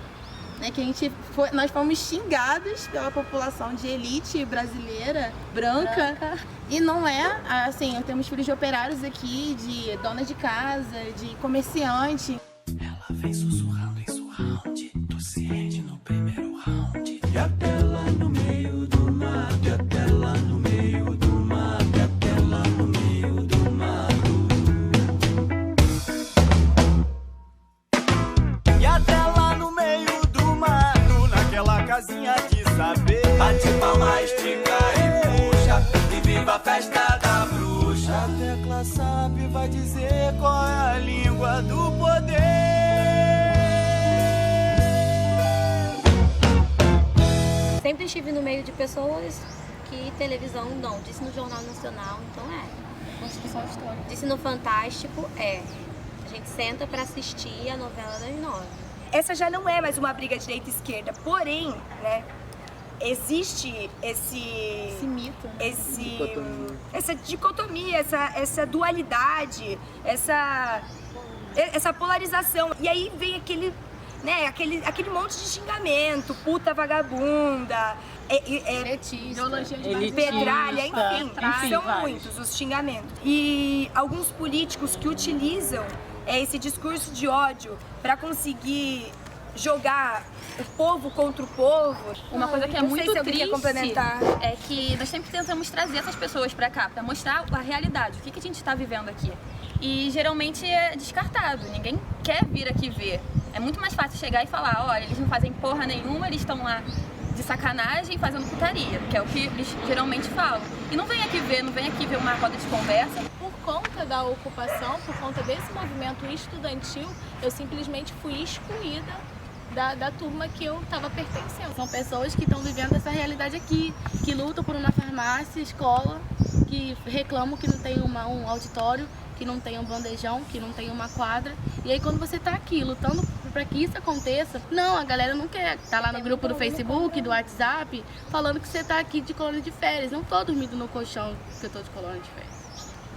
[SPEAKER 17] né, que nós fomos xingados pela população de elite brasileira, branca. E não é, assim, temos filhos de operários aqui, de donas de casa, de comerciante.
[SPEAKER 9] Ela vem sussurrando em sua round, tossindo no primeiro round. E até lá no meio do mato, e até lá no meio do mato, e até lá no meio do mato. E até lá no meio do mato, naquela casinha de saber. Bate palma, estica e puxa, e viva a festa da bruxa. A tecla SAP vai dizer qual é a língua do poder.
[SPEAKER 5] Sempre estive no meio de pessoas que televisão não, disse no Jornal Nacional, então Constituição Histórica. Disse no Fantástico, A gente senta para assistir a novela das 9.
[SPEAKER 1] Essa já não é mais uma briga direita e esquerda, porém, né, existe esse mito, essa dicotomia, essa dualidade, essa polarização. E aí vem aquele monte de xingamento, puta vagabunda, petralha, enfim, são muitos os xingamentos. E alguns políticos que utilizam esse discurso de ódio para conseguir jogar o povo contra o povo.
[SPEAKER 16] Uma coisa que é muito triste é que nós sempre tentamos trazer essas pessoas para cá, para mostrar a realidade, o que a gente está vivendo aqui. E geralmente é descartado, ninguém quer vir aqui ver. É muito mais fácil chegar e falar, olha, eles não fazem porra nenhuma, eles estão lá de sacanagem fazendo putaria, que é o que eles geralmente falam. E não vem aqui ver uma roda de conversa.
[SPEAKER 10] Por conta da ocupação, por conta desse movimento estudantil, eu simplesmente fui excluída da turma que eu estava pertencendo.
[SPEAKER 11] São pessoas que estão vivendo essa realidade aqui, que lutam por uma farmácia, escola, que reclamam que não tem um auditório, que não tem um bandejão, que não tem uma quadra. E aí quando você tá aqui lutando para que isso aconteça, não, a galera não quer. Tá lá no grupo do Facebook, do WhatsApp, falando que você tá aqui de colônia de férias. Não tô dormindo no colchão porque eu tô de colônia de férias.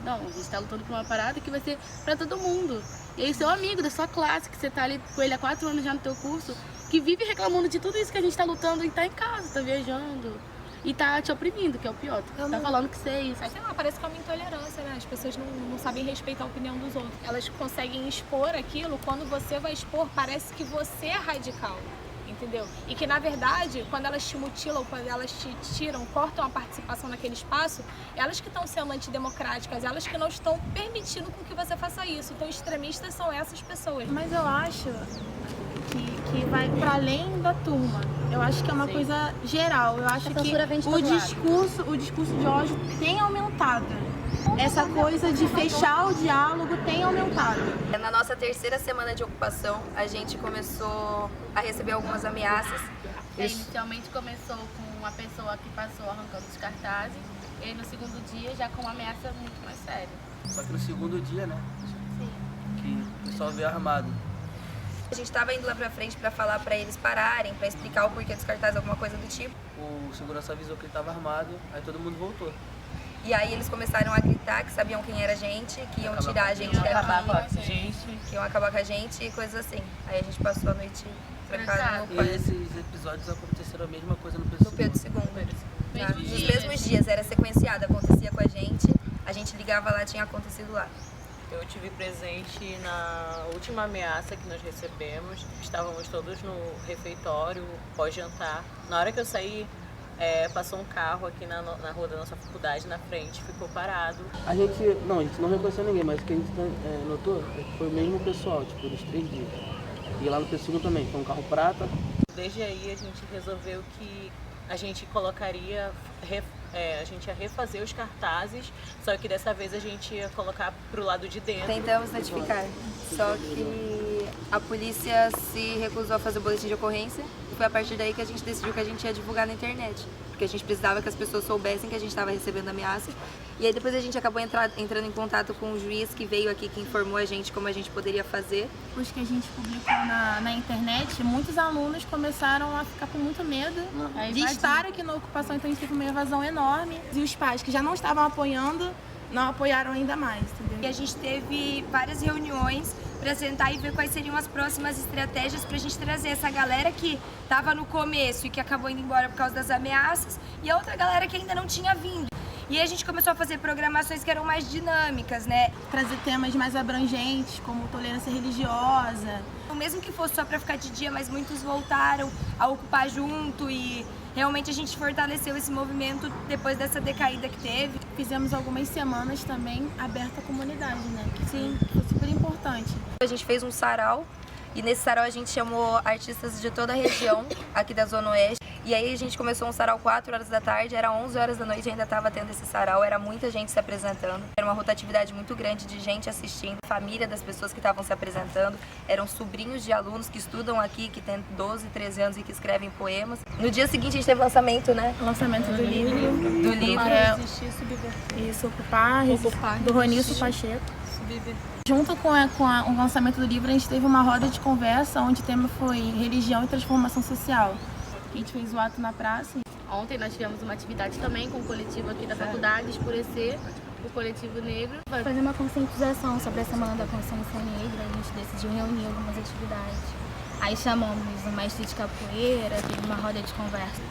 [SPEAKER 11] Não, a gente tá lutando por uma parada que vai ser para todo mundo. E aí seu amigo da sua classe, que você tá ali com ele há 4 anos já no teu curso, que vive reclamando de tudo isso que a gente tá lutando e tá em casa, tá viajando. E tá te oprimindo, que é o pior. Tá falando que você é isso.
[SPEAKER 10] Mas sei lá, parece que é uma intolerância, né? As pessoas não sabem respeitar a opinião dos outros. Elas conseguem expor aquilo, quando você vai expor, parece que você é radical, entendeu? E que, na verdade, quando elas te mutilam, quando elas te tiram, cortam a participação naquele espaço, elas que estão sendo antidemocráticas, elas que não estão permitindo com que você faça isso. Então, extremistas são essas pessoas.
[SPEAKER 17] Mas eu acho que vai para além da turma. Eu acho que é uma coisa geral. Eu acho que o discurso de ódio tem aumentado. essa coisa de fechar o diálogo tem aumentado.
[SPEAKER 18] Na nossa terceira semana de ocupação, a gente começou a receber algumas ameaças.
[SPEAKER 11] Inicialmente começou com uma pessoa que passou arrancando os cartazes, e no segundo dia já com uma ameaça muito mais séria.
[SPEAKER 3] Só que no segundo dia, né?
[SPEAKER 11] Sim.
[SPEAKER 3] Que o pessoal veio armado.
[SPEAKER 18] A gente estava indo lá pra frente pra falar pra eles pararem, pra explicar o porquê dos cartazes, alguma coisa do tipo.
[SPEAKER 3] O segurança avisou que ele estava armado, aí todo mundo voltou.
[SPEAKER 18] E aí eles começaram a gritar que sabiam quem era a gente, que iam tirar a gente daqui, que iam acabar com a gente e coisas assim. Aí a gente passou a noite trancada no quarto.
[SPEAKER 3] E esses episódios aconteceram a mesma coisa no Pedro II.
[SPEAKER 18] Tá? Nos mesmos dias, era sequenciado, acontecia com a gente ligava lá, tinha acontecido lá.
[SPEAKER 13] Eu tive presente na última ameaça que nós recebemos. Estávamos todos no refeitório, pós-jantar. Na hora que eu saí, passou um carro aqui na rua da nossa faculdade, na frente, ficou parado.
[SPEAKER 3] A gente não reconheceu ninguém, mas o que a gente notou é que foi o mesmo pessoal, tipo, dos 3 dias. E lá no Pedro II também, foi um carro prata.
[SPEAKER 13] Desde aí a gente resolveu que a gente colocaria, a gente ia refazer os cartazes, só que dessa vez a gente ia colocar pro lado de dentro.
[SPEAKER 18] Tentamos notificar, só que a polícia se recusou a fazer o boletim de ocorrência. E foi a partir daí que a gente decidiu que a gente ia divulgar na internet, porque a gente precisava que as pessoas soubessem que a gente estava recebendo ameaças. E aí depois a gente acabou entrando em contato com o juiz que veio aqui, que informou a gente como a gente poderia fazer.
[SPEAKER 17] Depois que a gente publicou na internet, muitos alunos começaram a ficar com muito medo de estar aqui na ocupação, então a gente teve uma evasão enorme. E os pais que já não estavam apoiando, não apoiaram ainda mais, entendeu?
[SPEAKER 1] E a gente teve várias reuniões para sentar e ver quais seriam as próximas estratégias para a gente trazer essa galera que estava no começo e que acabou indo embora por causa das ameaças, e a outra galera que ainda não tinha vindo. E aí a gente começou a fazer programações que eram mais dinâmicas, né?
[SPEAKER 17] Trazer temas mais abrangentes, como tolerância religiosa.
[SPEAKER 1] Mesmo que fosse só para ficar de dia, mas muitos voltaram a ocupar junto e realmente a gente fortaleceu esse movimento depois dessa decaída que teve.
[SPEAKER 17] Fizemos algumas semanas também aberta à comunidade, né? Que sim, foi super importante.
[SPEAKER 18] A gente fez um sarau e nesse sarau a gente chamou artistas de toda a região aqui da Zona Oeste. E aí a gente começou um sarau 4 horas da tarde, era 11 horas da noite e ainda estava tendo esse sarau, era muita gente se apresentando. Era uma rotatividade muito grande de gente assistindo, família das pessoas que estavam se apresentando, eram sobrinhos de alunos que estudam aqui, que têm 12, 13 anos e que escrevem poemas. No dia seguinte a gente teve lançamento, né?
[SPEAKER 17] Lançamento do livro.
[SPEAKER 18] Do livro.
[SPEAKER 17] Isso, Ocupar, do Ronisso Pacheco. Junto com o lançamento do livro, a gente teve uma roda de conversa onde o tema foi religião e transformação social. A gente fez o ato na praça.
[SPEAKER 11] Ontem nós tivemos uma atividade também com o coletivo aqui da faculdade, Escurecer, o coletivo negro.
[SPEAKER 19] Fazer uma conscientização sobre a Semana da Consciência Negra, a gente decidiu reunir algumas atividades. Aí chamamos o mestre de capoeira, teve uma roda de conversa.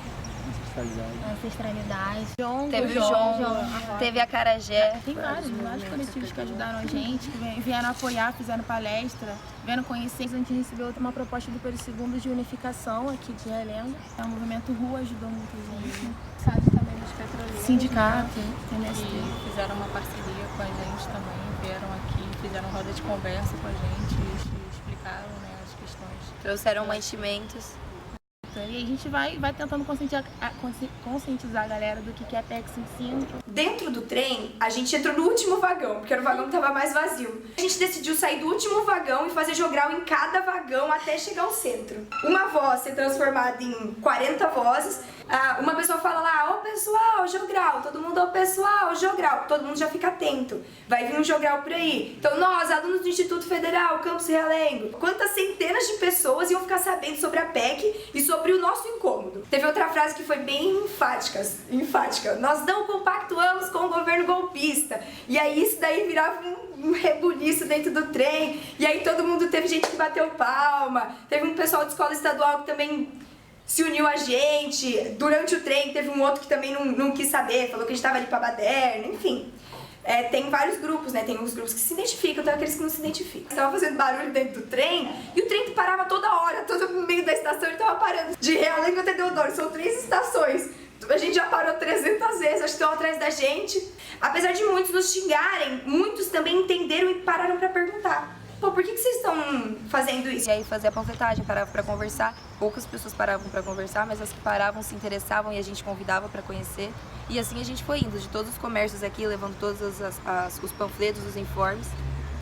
[SPEAKER 19] Ancestralidade.
[SPEAKER 18] Teve o João, teve a Carajé.
[SPEAKER 17] Tem vários coletivos que ajudaram a gente, que vieram apoiar, fizeram palestra, vieram conhecer. A gente recebeu uma proposta do Pedro II de unificação aqui de Realengo. O movimento Rua ajudou muita gente.
[SPEAKER 10] Sabe também dos petroleiros.
[SPEAKER 17] Sindicato,
[SPEAKER 10] MST. E fizeram uma parceria com a gente também, vieram aqui, fizeram roda de conversa com a gente, explicaram, né, as questões.
[SPEAKER 18] Trouxeram mantimentos.
[SPEAKER 17] E a gente vai tentando conscientizar a galera do que é a PEC 55.
[SPEAKER 1] Dentro do trem, a gente entrou no último vagão, porque era o vagão que estava mais vazio. A gente decidiu sair do último vagão e fazer jogral em cada vagão até chegar ao centro. Uma voz ser transformada em 40 vozes. Uma pessoa fala lá, ô pessoal, jogral. Todo mundo, ô pessoal, jogral. Todo mundo já fica atento. Vai vir um jogral por aí. Então nós, alunos do Instituto Federal, Campus Realengo, quantas centenas de pessoas iam ficar sabendo sobre a PEC e sobre o nosso incômodo. Teve outra frase que foi bem enfática. Nós não compactuamos com o governo golpista. E aí isso daí virava um rebuliço dentro do trem. E aí todo mundo, teve gente que bateu palma. Teve um pessoal de escola estadual que também se uniu a gente. Durante o trem teve um outro que também não quis saber, falou que a gente estava ali pra baderna, enfim. Tem vários grupos, né? Tem uns grupos que se identificam, tem aqueles que não se identificam. Estava fazendo barulho dentro do trem e o trem parava toda hora, todo no meio da estação ele estava parando. De Realengo até Deodoro, são 3 estações. A gente já parou 300 vezes, acho que estão atrás da gente. Apesar de muitos nos xingarem, muitos também entenderam e pararam para perguntar. pô, por que vocês estão fazendo isso?
[SPEAKER 18] E aí fazia a panfletagem, parava pra conversar. Poucas pessoas paravam pra conversar, mas as que paravam se interessavam e a gente convidava pra conhecer. E assim a gente foi indo, de todos os comércios aqui, levando todos os panfletos, os informes.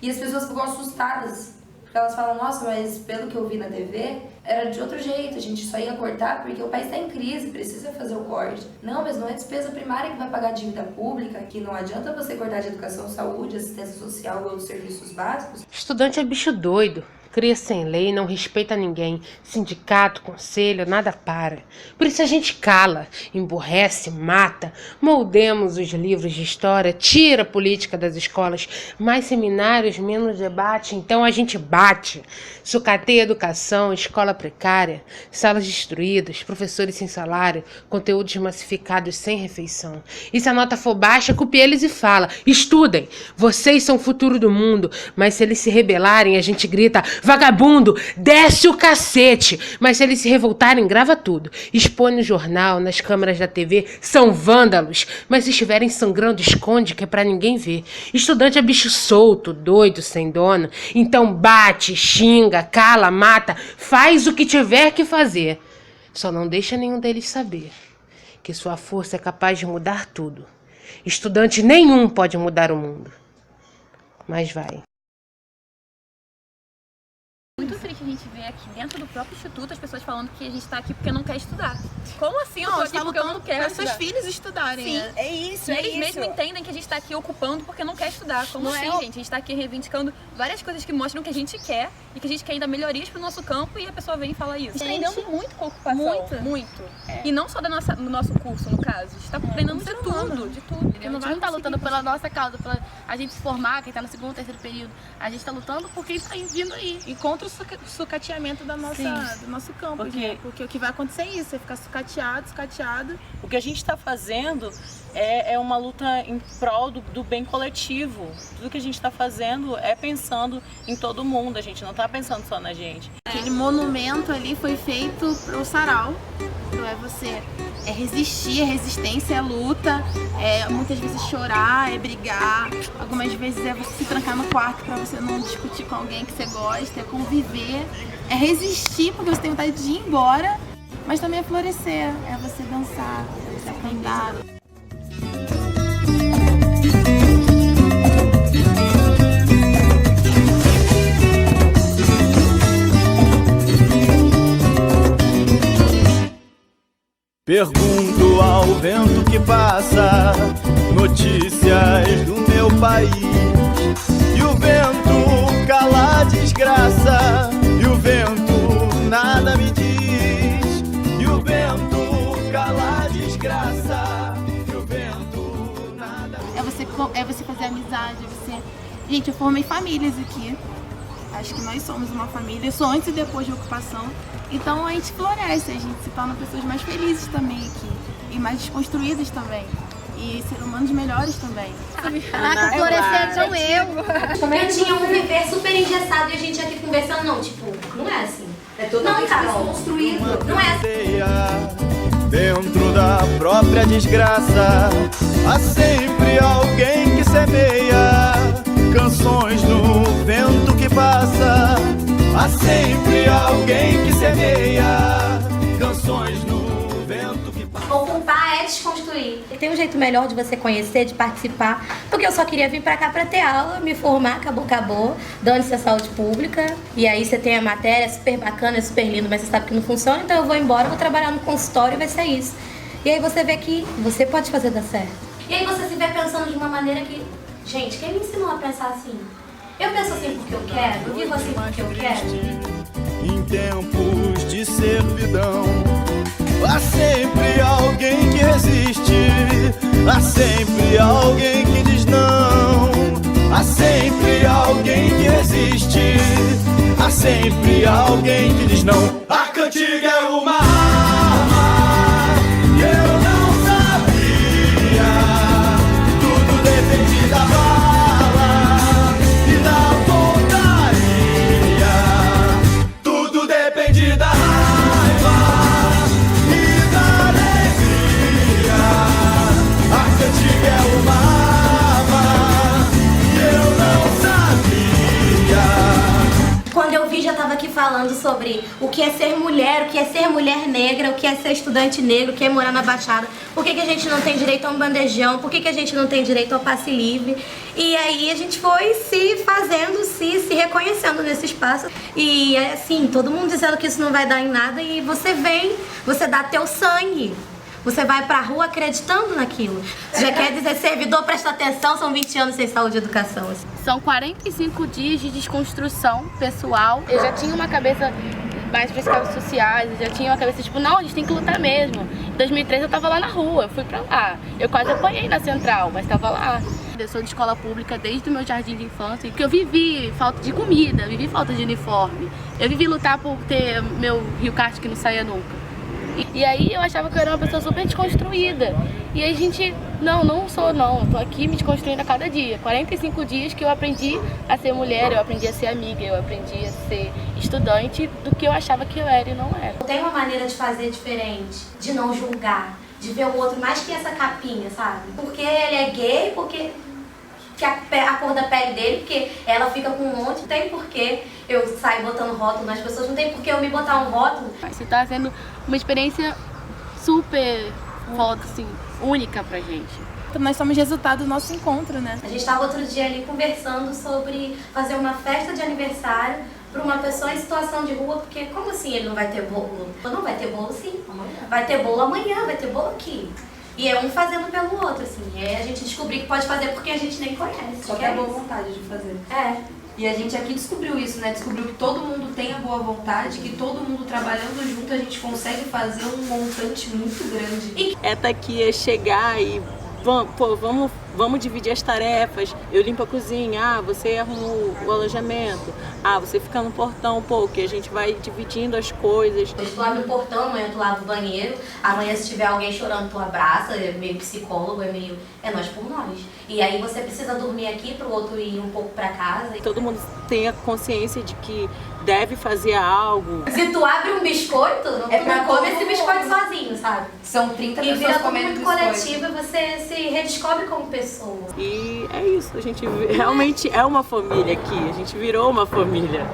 [SPEAKER 1] E as pessoas ficam assustadas, porque elas falam, nossa, mas pelo que eu vi na TV, era de outro jeito, a gente só ia cortar porque o país está em crise, precisa fazer o corte. Não, mas não é despesa primária que vai pagar a dívida pública, que não adianta você cortar de educação, saúde, assistência social ou outros serviços básicos.
[SPEAKER 20] Estudante é bicho doido. Cria sem lei, não respeita ninguém. Sindicato, conselho, nada para. Por isso a gente cala, emburrece, mata. Moldemos os livros de história, tira a política das escolas. Mais seminários, menos debate, então a gente bate. Sucateia educação, escola precária, salas destruídas, professores sem salário, conteúdos massificados sem refeição. E se a nota for baixa, culpe eles e fala: estudem, vocês são o futuro do mundo. Mas se eles se rebelarem, a gente grita: vagabundo, desce o cacete! Mas se eles se revoltarem, grava tudo. Expõe no jornal, nas câmeras da TV, são vândalos. Mas se estiverem sangrando, esconde, que é pra ninguém ver. Estudante é bicho solto, doido, sem dono. Então bate, xinga, cala, mata, faz o que tiver que fazer. Só não deixa nenhum deles saber que sua força é capaz de mudar tudo. Estudante nenhum pode mudar o mundo. Mas vai.
[SPEAKER 16] Muito triste a gente ver aqui dentro do próprio instituto as pessoas falando que a gente tá aqui porque não quer estudar. Como assim eu tô aqui porque eu não quero
[SPEAKER 17] para
[SPEAKER 16] estudar?
[SPEAKER 17] seus filhos estudarem.
[SPEAKER 16] Sim,
[SPEAKER 17] É isso,
[SPEAKER 16] Eles mesmo entendem que a gente tá aqui ocupando porque não quer estudar. Como
[SPEAKER 17] Não
[SPEAKER 16] assim,
[SPEAKER 17] é
[SPEAKER 16] gente? A gente tá aqui reivindicando várias coisas que mostram que a gente quer e que a gente quer ainda melhorias pro nosso campo e a pessoa vem e fala isso.
[SPEAKER 17] Gente,
[SPEAKER 16] Aprendendo muito com a ocupação.
[SPEAKER 17] muito.
[SPEAKER 16] Muito. E não só no nosso curso, no caso. A gente tá aprendendo de tudo, de tudo.
[SPEAKER 11] A gente não tá lutando pela nossa causa, pela a gente se formar, quem tá no segundo, terceiro período. A gente tá lutando por quem tá vindo aí.
[SPEAKER 17] E contra o sucateamento do nosso campo, porque o que vai acontecer é isso, você ficar sucateado.
[SPEAKER 13] O que a gente está fazendo é uma luta em prol do bem coletivo. Tudo que a gente está fazendo é pensando em todo mundo, a gente não está pensando só na gente.
[SPEAKER 17] Aquele monumento ali foi feito pro sarau, você resistir, a resistência, é luta, muitas vezes chorar, é brigar, algumas vezes é você se trancar no quarto para você não discutir com alguém que você gosta, é conviver, é resistir porque você tem vontade de ir embora, mas também é florescer, é você dançar, é você cantar.
[SPEAKER 9] Pergunto ao vento que passa notícias do meu país. E o vento cala a desgraça, e o vento nada me diz. E o vento cala a desgraça, e o vento nada me diz.
[SPEAKER 17] É você fazer amizade, Gente, eu formei famílias aqui. Acho que nós somos uma família. Eu sou antes e depois de ocupação. Então a gente floresce, a gente se torna pessoas mais felizes também aqui. E mais desconstruídas também. E seres humanos melhores também.
[SPEAKER 5] Caraca, florescer sou eu.
[SPEAKER 21] Como eu tinha um viver super engessado e a gente aqui conversando, não, tipo, não é assim. É totalmente desconstruído. Não é assim.
[SPEAKER 9] Dentro da própria desgraça, há sempre alguém que semeia canções no vento que passa. Há sempre alguém que semeia canções no vento que passa.
[SPEAKER 21] Ocupar é desconstruir.
[SPEAKER 19] Tem um jeito melhor de você conhecer, de participar, porque eu só queria vir pra cá pra ter aula, me formar, acabou, dane-se a saúde pública, e aí você tem a matéria, é super bacana, é super lindo, mas você sabe que não funciona, então eu vou embora, vou trabalhar no consultório e vai ser isso. E aí você vê que você pode fazer dar certo.
[SPEAKER 21] E aí você se vê pensando de uma maneira que... Gente, quem me ensinou a pensar assim? Eu penso assim porque eu quero, eu vivo assim porque eu quero.
[SPEAKER 9] Em tempos de servidão, há sempre alguém que resiste. Há sempre alguém que diz não. Há sempre alguém que resiste. Há sempre alguém que diz não. A cantiga é uma arma e eu não sabia. Tudo depende da bala e da pontaria. Tudo depende da raiva e da alegria. A cantiga é uma arma e eu não sabia.
[SPEAKER 19] falando sobre o que é ser mulher, o que é ser mulher negra, o que é ser estudante negro, o que é morar na Baixada, por que a gente não tem direito a um bandejão, por que a gente não tem direito ao passe livre. E aí a gente foi se fazendo, se reconhecendo nesse espaço. E assim, todo mundo dizendo que isso não vai dar em nada e você vem, você dá teu sangue. Você vai pra rua acreditando naquilo. Já quer dizer, servidor, presta atenção, são 20 anos sem saúde e educação. Assim.
[SPEAKER 11] São 45 dias de desconstrução pessoal. Eu já tinha uma cabeça mais para as causas sociais, eu já tinha uma cabeça tipo, não, a gente tem que lutar mesmo. Em 2013 eu tava lá na rua, eu fui pra lá. Eu quase apanhei na central, mas tava lá. Eu sou de escola pública desde o meu jardim de infância, porque eu vivi falta de comida, vivi falta de uniforme. Eu vivi lutar por ter meu Rio Kart que não saía nunca. E aí eu achava que eu era uma pessoa super desconstruída. E aí a gente, não sou não, eu tô aqui me desconstruindo a cada dia. 45 dias que eu aprendi a ser mulher, eu aprendi a ser amiga, eu aprendi a ser estudante do que eu achava que eu era e não era.
[SPEAKER 19] Tem uma maneira de fazer diferente, de não julgar, de ver o outro mais que essa capinha, sabe? Porque ele é gay, porque a cor da pele dele, porque ela fica com um monte, não tem porquê eu sair botando rótulo nas pessoas, não tem porquê eu me botar um rótulo.
[SPEAKER 11] Isso tá sendo uma experiência super foda, assim, única pra gente.
[SPEAKER 17] Então nós somos resultado do nosso encontro, né?
[SPEAKER 19] A gente estava outro dia ali conversando sobre fazer uma festa de aniversário para uma pessoa em situação de rua, porque como assim ele não vai ter bolo? Não vai ter bolo sim, vai ter bolo amanhã, vai ter bolo aqui. E é um fazendo pelo outro, assim. É a gente descobrir que pode fazer porque a gente nem conhece.
[SPEAKER 7] Só que é boa vontade de fazer.
[SPEAKER 19] É.
[SPEAKER 7] E a gente aqui descobriu isso, né? Descobriu que todo mundo tem a boa vontade, que todo mundo trabalhando junto a gente consegue fazer um montante muito grande.
[SPEAKER 13] É tá aqui, é chegar e vamos dividir as tarefas. Eu limpo a cozinha, você arruma o alojamento, você fica no portão, que a gente vai dividindo as coisas.
[SPEAKER 19] Hoje tu abre o portão, amanhã tu lava o banheiro, amanhã se tiver alguém chorando tu abraça, é meio psicólogo, é nós por nós. E aí você precisa dormir aqui pro outro ir um pouco pra casa.
[SPEAKER 13] Todo mundo tem a consciência de que deve fazer algo.
[SPEAKER 19] Se tu abre um biscoito, tu não come esse biscoito sozinho, sabe?
[SPEAKER 7] São 30
[SPEAKER 19] pessoas
[SPEAKER 7] comendo
[SPEAKER 19] biscoito. E vira muito coletivo e você se redescobre como pessoa.
[SPEAKER 13] E é isso, a gente realmente é uma família aqui, a gente virou uma família.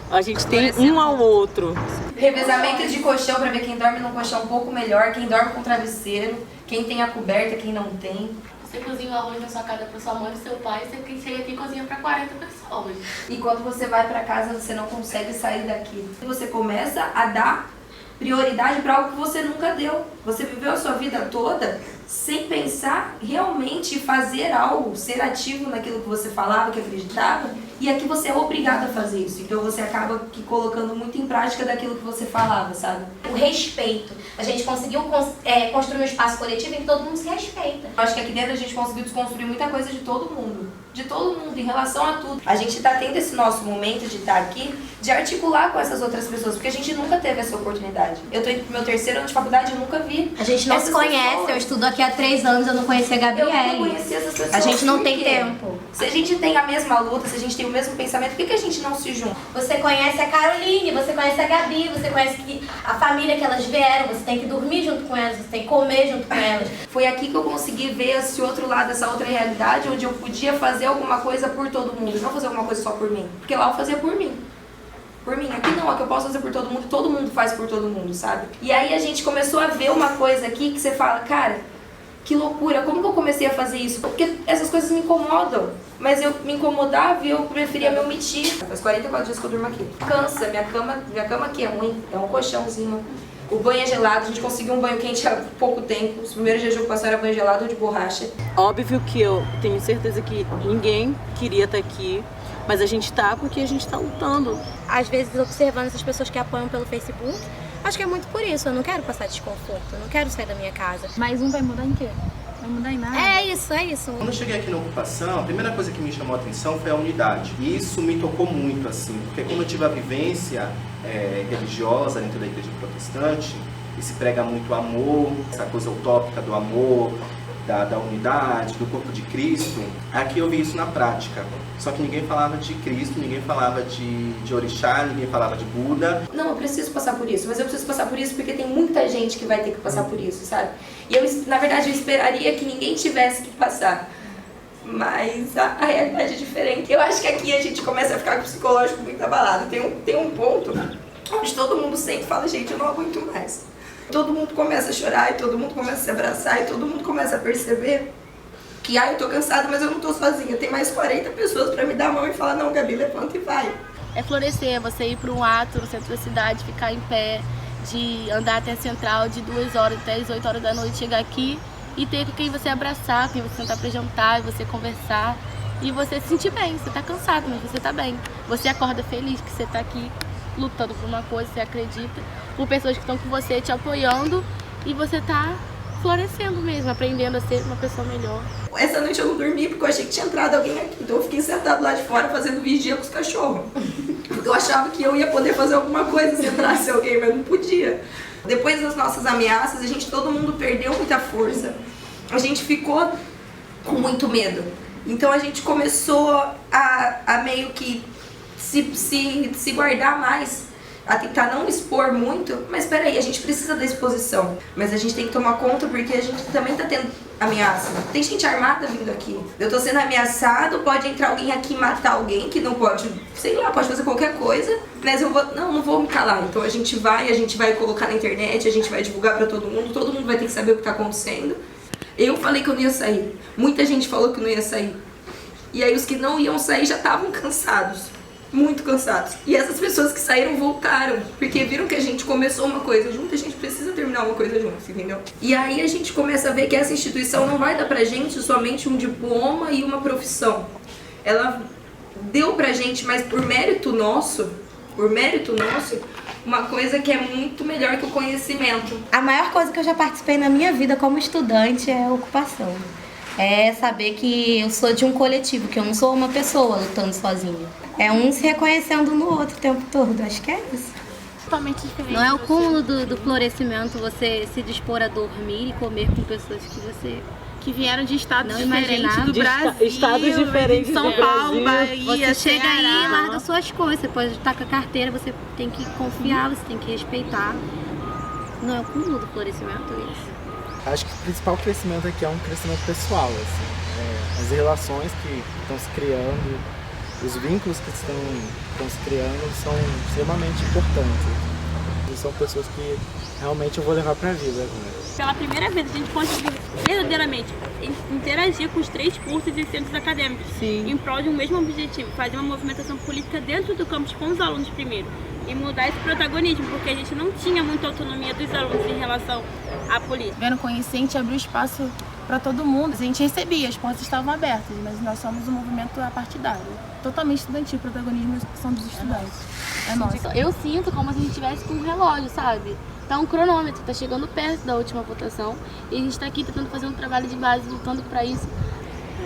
[SPEAKER 13] A gente tem um ao outro.
[SPEAKER 7] Revezamento de colchão para ver quem dorme num colchão um pouco melhor, quem dorme com travesseiro, quem tem a coberta, quem não tem.
[SPEAKER 11] Você cozinha o arroz na sua casa para sua mãe e seu pai, você chega aqui e cozinha para 40 pessoas.
[SPEAKER 7] E quando você vai para casa, você não consegue sair daqui. Você começa a dar prioridade para algo que você nunca deu. Você viveu a sua vida toda sem pensar realmente fazer algo, ser ativo naquilo que você falava, que acreditava, e aqui você é obrigado a fazer isso. Então você acaba aqui colocando muito em prática daquilo que você falava, sabe?
[SPEAKER 19] O respeito. A gente conseguiu construir um espaço coletivo em que todo mundo se respeita.
[SPEAKER 7] Eu acho que aqui dentro a gente conseguiu desconstruir muita coisa de todo mundo. De todo mundo, em relação a tudo. A gente tá tendo esse nosso momento de estar aqui, de articular com essas outras pessoas, porque a gente nunca teve essa oportunidade. Eu tô indo pro meu 3º ano de faculdade e nunca vi.
[SPEAKER 19] A gente não se conhece, eu estudo aqui há 3 anos, eu não conhecia a Gabriele.
[SPEAKER 7] Eu não conhecia essas pessoas.
[SPEAKER 19] A gente não tem tempo.
[SPEAKER 7] Se a gente tem a mesma luta, se a gente tem o mesmo pensamento, por que a gente não se junta?
[SPEAKER 19] Você conhece a Caroline, você conhece a Gabi, você conhece a família que elas vieram, você tem que dormir junto com elas, você tem que comer junto com elas.
[SPEAKER 7] Foi aqui que eu consegui ver esse outro lado, essa outra realidade, onde eu podia fazer alguma coisa por todo mundo, não fazer alguma coisa só por mim. Porque lá eu fazia por mim. Por mim. Aqui não, aqui eu posso fazer por todo mundo faz por todo mundo, sabe? E aí a gente começou a ver uma coisa aqui que você fala, cara, que loucura, como que eu comecei a fazer isso? Porque essas coisas me incomodam. Mas eu me incomodava e eu preferia me omitir. Faz 44 dias que eu durmo aqui. Cansa, minha cama aqui é ruim, é um colchãozinho. O banho é gelado, a gente conseguiu um banho quente há pouco tempo. Os primeiros dias que eu passei era banho gelado ou de borracha.
[SPEAKER 13] Óbvio que eu tenho certeza que ninguém queria estar aqui, mas a gente tá porque a gente tá lutando.
[SPEAKER 5] Às vezes observando essas pessoas que apoiam pelo Facebook, acho que é muito por isso, eu não quero passar desconforto, eu não quero sair da minha casa.
[SPEAKER 17] Mas vai mudar em quê? Vai mudar em nada?
[SPEAKER 5] É isso.
[SPEAKER 8] Quando eu cheguei aqui na ocupação, a primeira coisa que me chamou a atenção foi a unidade. E isso me tocou muito, assim, porque como eu tive a vivência religiosa dentro da igreja protestante, e se prega muito o amor, essa coisa utópica do amor, da unidade, do corpo de Cristo, aqui eu vi isso na prática. Só que ninguém falava de Cristo, ninguém falava de orixá, ninguém falava de Buda.
[SPEAKER 7] Não, eu preciso passar por isso, mas eu preciso passar por isso porque tem muita gente que vai ter que passar por isso, sabe? E eu, na verdade, eu esperaria que ninguém tivesse que passar. Mas a realidade é diferente. Eu acho que aqui a gente começa a ficar com o psicológico muito abalado. Tem um ponto
[SPEAKER 1] onde todo mundo sente e fala, gente, eu não aguento mais. Todo mundo começa a chorar e todo mundo começa a se abraçar e todo mundo começa a perceber que, eu tô cansada, mas eu não tô sozinha. Tem mais 40 pessoas pra me dar a mão e falar, não, Gabi, levanta e vai.
[SPEAKER 11] É florescer, é você ir para um ato no centro da cidade, ficar em pé, de andar até a central de 2 horas até as 8 horas da noite, chegar aqui e ter com quem você abraçar, quem você sentar pra jantar, e você conversar e você se sentir bem. Você tá cansado, mas você tá bem. Você acorda feliz que você tá aqui lutando por uma coisa, você acredita, por pessoas que estão com você, te apoiando, e você tá florescendo mesmo, aprendendo a ser uma pessoa melhor.
[SPEAKER 1] Essa noite eu não dormi porque eu achei que tinha entrado alguém aqui, então eu fiquei sentado lá de fora fazendo vigia com os cachorros. Porque eu achava que eu ia poder fazer alguma coisa se entrasse alguém, mas não podia. Depois das nossas ameaças, todo mundo perdeu muita força. A gente ficou com muito medo. Então a gente começou a meio que se guardar mais, a tentar não expor muito, mas peraí, a gente precisa da exposição, mas a gente tem que tomar conta porque a gente também tá tendo ameaça. Tem gente armada vindo aqui. Eu tô sendo ameaçado, pode entrar alguém aqui e matar alguém que não pode, sei lá, pode fazer qualquer coisa, mas eu não vou me calar. Então a gente vai colocar na internet, a gente vai divulgar pra todo mundo vai ter que saber o que tá acontecendo. Eu falei que eu não ia sair. Muita gente falou que não ia sair. E aí os que não iam sair já estavam cansados. Muito cansados. E essas pessoas que saíram voltaram, porque viram que a gente começou uma coisa junto, a gente precisa terminar uma coisa junto, entendeu? E aí a gente começa a ver que essa instituição não vai dar pra gente somente um diploma e uma profissão. Ela deu pra gente, mas por mérito nosso, uma coisa que é muito melhor que o conhecimento.
[SPEAKER 19] A maior coisa que eu já participei na minha vida como estudante é a ocupação. É saber que eu sou de um coletivo, que eu não sou uma pessoa lutando sozinha. É um se reconhecendo no outro o tempo todo, acho que é isso.
[SPEAKER 11] Totalmente diferente.
[SPEAKER 5] Não é o cúmulo do florescimento você se dispor a dormir e comer com pessoas
[SPEAKER 17] que vieram de estados
[SPEAKER 5] não
[SPEAKER 17] diferentes do Brasil,
[SPEAKER 13] estados diferentes
[SPEAKER 17] São Paulo, Bahia,
[SPEAKER 5] você chega aí e
[SPEAKER 17] Ceará.
[SPEAKER 5] larga suas coisas, você pode estar com a carteira, você tem que confiar, você tem que respeitar. Não é o cúmulo do florescimento isso?
[SPEAKER 6] Acho que o principal crescimento aqui é um crescimento pessoal, assim. As relações que estão se criando, os vínculos que estão se criando são extremamente importantes. E são pessoas que realmente eu vou levar para a vida agora.
[SPEAKER 12] Pela primeira vez a gente conseguiu verdadeiramente interagir com os 3 cursos e centros acadêmicos.
[SPEAKER 13] Sim.
[SPEAKER 12] Em prol de um mesmo objetivo, fazer uma movimentação política dentro do campus com os alunos primeiro e mudar esse protagonismo, porque a gente não tinha muita autonomia dos alunos em relação à política.
[SPEAKER 17] Vendo conhecer, a gente abriu espaço para todo mundo. A gente recebia, as portas estavam abertas, mas nós somos um movimento apartidário. Totalmente estudantil, o protagonismo são dos estudantes. É nosso.
[SPEAKER 11] Eu sinto como se a gente estivesse com um relógio, sabe? Tá um cronômetro, tá chegando perto da última votação e a gente tá aqui tentando fazer um trabalho de base, lutando para isso.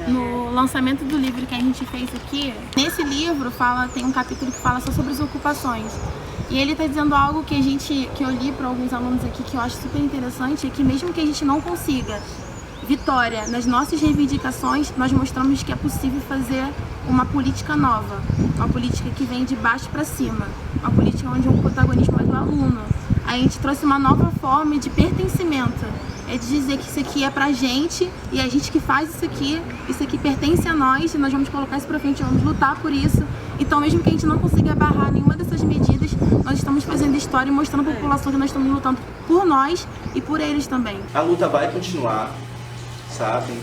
[SPEAKER 17] No lançamento do livro que a gente fez aqui, nesse livro tem um capítulo que fala só sobre as ocupações. E ele está dizendo algo que eu li para alguns alunos aqui que eu acho super interessante, é que mesmo que a gente não consiga vitória nas nossas reivindicações, nós mostramos que é possível fazer uma política nova, uma política que vem de baixo para cima, uma política onde o protagonismo é do aluno. A gente trouxe uma nova forma de pertencimento, é de dizer que isso aqui é pra gente e a gente que faz isso aqui pertence a nós e nós vamos colocar isso pra frente, vamos lutar por isso. Então mesmo que a gente não consiga barrar nenhuma dessas medidas, nós estamos fazendo história e mostrando à população que nós estamos lutando por nós e por eles também.
[SPEAKER 8] A luta vai continuar, sabe?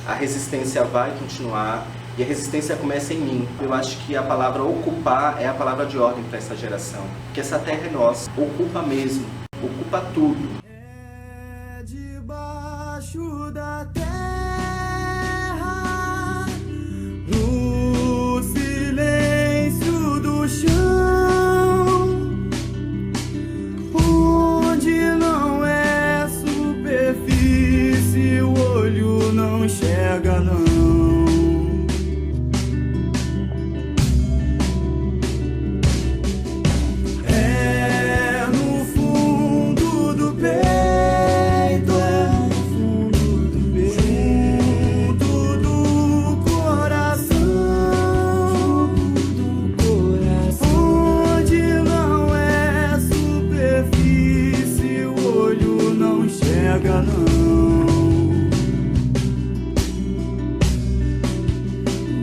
[SPEAKER 8] A resistência vai continuar e a resistência começa em mim. Eu acho que a palavra ocupar é a palavra de ordem para essa geração. Porque essa terra é nossa, ocupa mesmo, ocupa tudo.
[SPEAKER 9] É debaixo da terra, no silêncio do chão, onde não é superfície, o olho não enxerga não.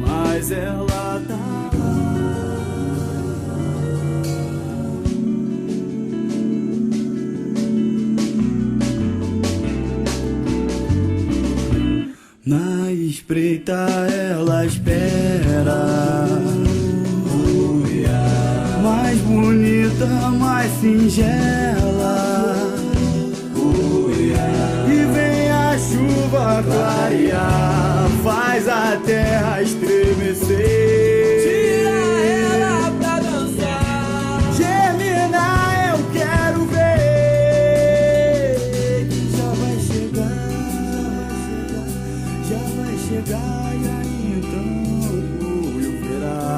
[SPEAKER 9] Mas ela tá lá. Na espreita ela espera, mais bonita, mais singela, e vem a chuva clarear, faz a terra estremecer. Tira ela pra dançar, germinar eu quero ver. Já vai chegar e aí então eu verá.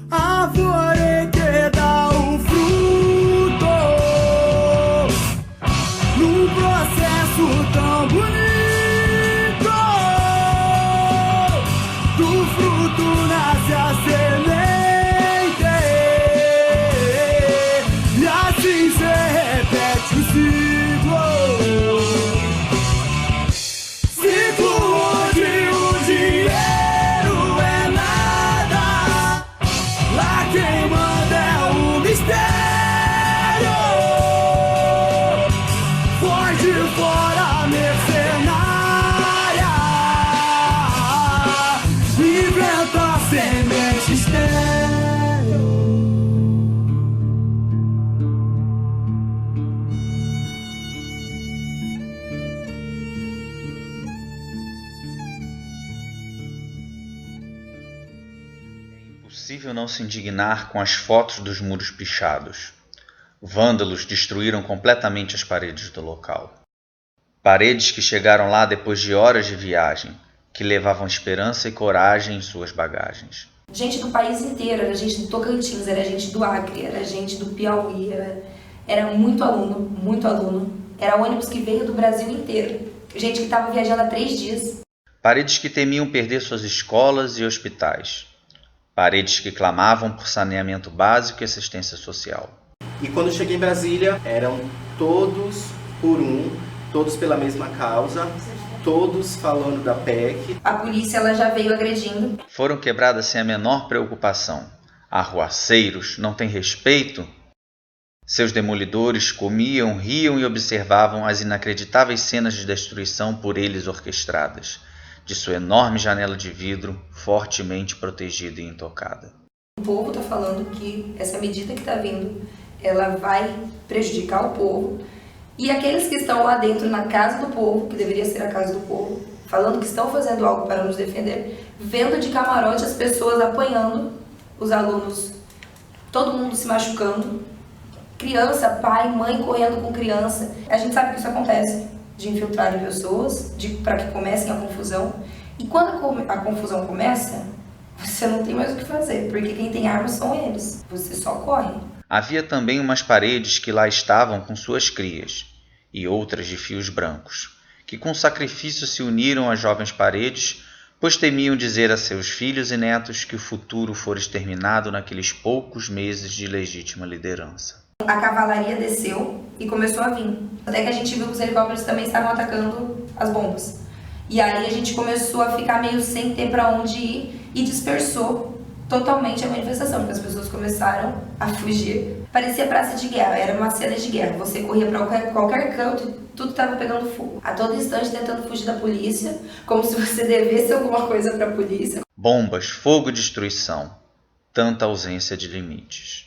[SPEAKER 9] Árvore que dá o fruto num processo tão bonito. Do fruto nasce a semente e assim se repete o ciclo. Ciclo onde o dinheiro é nada, lá quem manda é o mistério. Foi de fora mercenária, inventa semente estéril.
[SPEAKER 14] Impossível não se indignar com as fotos dos muros pichados. Vândalos destruíram completamente as paredes do local. Paredes que chegaram lá depois de horas de viagem, que levavam esperança e coragem em suas bagagens.
[SPEAKER 1] Gente do país inteiro, era gente do Tocantins, era gente do Acre, era gente do Piauí, era muito aluno. Era ônibus que veio do Brasil inteiro. Gente que estava viajando há 3 dias.
[SPEAKER 14] Paredes que temiam perder suas escolas e hospitais. Paredes que clamavam por saneamento básico e assistência social.
[SPEAKER 8] E quando eu cheguei em Brasília, eram todos por um, todos pela mesma causa, todos falando da PEC.
[SPEAKER 1] A polícia ela já veio agredindo.
[SPEAKER 14] Foram quebradas sem a menor preocupação. Arruaceiros não têm respeito? Seus demolidores comiam, riam e observavam as inacreditáveis cenas de destruição por eles orquestradas, de sua enorme janela de vidro, fortemente protegida e intocada.
[SPEAKER 1] O povo está falando que essa medida que está vindo, ela vai prejudicar o povo. E aqueles que estão lá dentro, na casa do povo, que deveria ser a casa do povo, falando que estão fazendo algo para nos defender, vendo de camarote as pessoas apanhando, os alunos, todo mundo se machucando, criança, pai, mãe correndo com criança. A gente sabe que isso acontece, de infiltrarem pessoas, para que comecem a confusão. E quando a confusão começa, você não tem mais o que fazer, porque quem tem armas são eles. Você só corre.
[SPEAKER 14] Havia também umas paredes que lá estavam com suas crias, e outras de fios brancos, que com sacrifício se uniram às jovens paredes, pois temiam dizer a seus filhos e netos que o futuro fora exterminado naqueles poucos meses de legítima liderança.
[SPEAKER 1] A cavalaria desceu e começou a vir. Até que a gente viu que os helicópteros também estavam atacando as bombas. E aí a gente começou a ficar meio sem ter para onde ir e dispersou totalmente a manifestação, porque as pessoas começaram a fugir. Parecia praça de guerra, era uma cena de guerra. Você corria para qualquer canto e tudo estava pegando fogo. A todo instante tentando fugir da polícia, como se você devesse alguma coisa para a polícia.
[SPEAKER 14] Bombas, fogo e destruição. Tanta ausência de limites.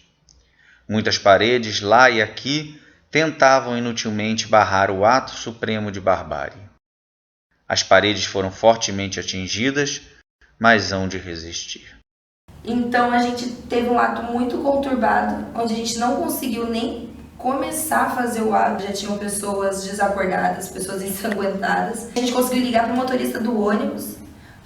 [SPEAKER 14] Muitas paredes, lá e aqui, tentavam inutilmente barrar o ato supremo de barbárie. As paredes foram fortemente atingidas, mas hão de resistir.
[SPEAKER 1] Então a gente teve um ato muito conturbado, onde a gente não conseguiu nem começar a fazer o ato. Já tinham pessoas desacordadas, pessoas ensanguentadas. A gente conseguiu ligar para o motorista do ônibus,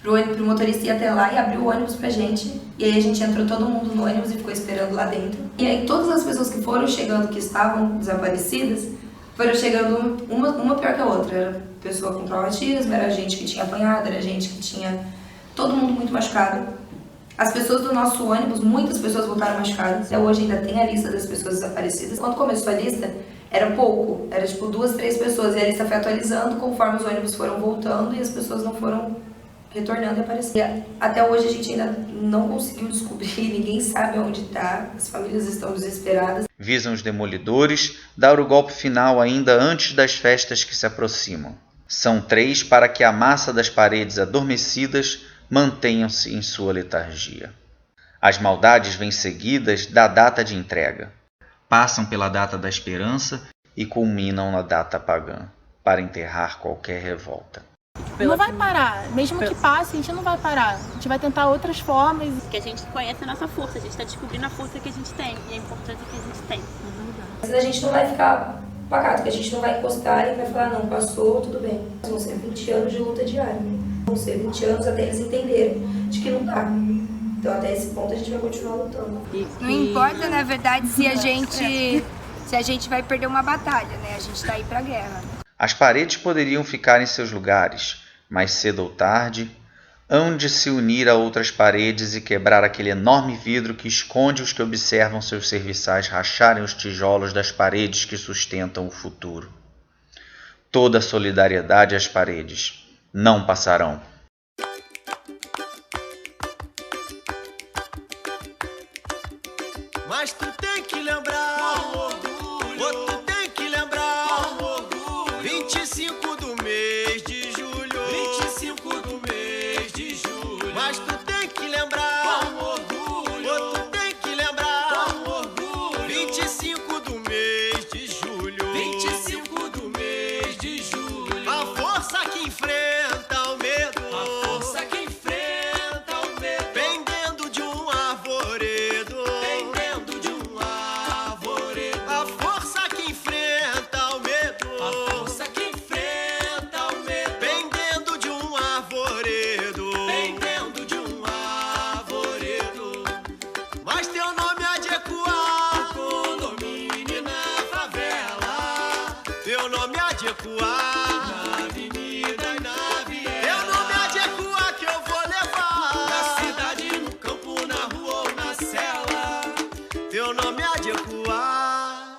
[SPEAKER 1] pro motorista ir até lá e abrir o ônibus pra gente. E aí a gente entrou todo mundo no ônibus e ficou esperando lá dentro. E aí todas as pessoas que foram chegando, que estavam desaparecidas, foram chegando uma pior que a outra. Era pessoa com traumatismo, era gente que tinha apanhado, era gente que tinha... todo mundo muito machucado. As pessoas do nosso ônibus, muitas pessoas voltaram machucadas. Até hoje ainda tem a lista das pessoas desaparecidas. Quando começou a lista, era pouco. Era tipo 2, 3 pessoas. E a lista foi atualizando conforme os ônibus foram voltando e as pessoas não foram retornando e aparecendo. Até hoje a gente ainda não conseguiu descobrir, ninguém sabe onde está, as famílias estão desesperadas.
[SPEAKER 14] Visam os demolidores dar o golpe final ainda antes das festas que se aproximam. São 3 para que a massa das paredes adormecidas mantenham-se em sua letargia. As maldades vêm seguidas da data de entrega. Passam pela data da esperança e culminam na data pagã, para enterrar qualquer revolta.
[SPEAKER 17] Não vai parar, mesmo que passe, a gente não vai parar. A gente vai tentar outras formas.
[SPEAKER 12] Porque a gente conhece a nossa força, a gente está descobrindo a força que a gente tem e a importância que a gente tem.
[SPEAKER 1] Mas a gente não vai ficar pacato, que a gente não vai encostar e vai falar, não, passou, tudo bem. Vão ser 20 anos de luta diária, né? Vão ser 20 anos até eles entenderem de que não dá. Então até esse ponto a gente vai continuar lutando.
[SPEAKER 18] Não importa, na verdade, se a gente vai perder uma batalha, né? A gente tá aí pra guerra.
[SPEAKER 14] As paredes poderiam ficar em seus lugares, mas cedo ou tarde, hão de se unir a outras paredes e quebrar aquele enorme vidro que esconde os que observam seus serviçais racharem os tijolos das paredes que sustentam o futuro. Toda a solidariedade às paredes não passarão.
[SPEAKER 9] Mas tu tem que lembrar, tu tem que lembrar, 25 do mês de julho, 25 do mês de julho. Mas tu tem que lembrar, tu tem que lembrar, 25 do mês de julho, 25 do mês de julho. A força que enfrenta o medo, a força que enfrenta o medo, pendendo de um arvoredo. A força que enfrenta o medo, a força que enfrenta o medo, pendendo de um arvoredo, pendendo de um arvoredo. Mas teu nome há de ecoar no condomínio e na favela. Teu nome há de ecoar na avenida e na viela. Teu nome há de ecoar que eu vou levar na cidade, no campo, na rua ou na cela. Teu nome há de ecoar.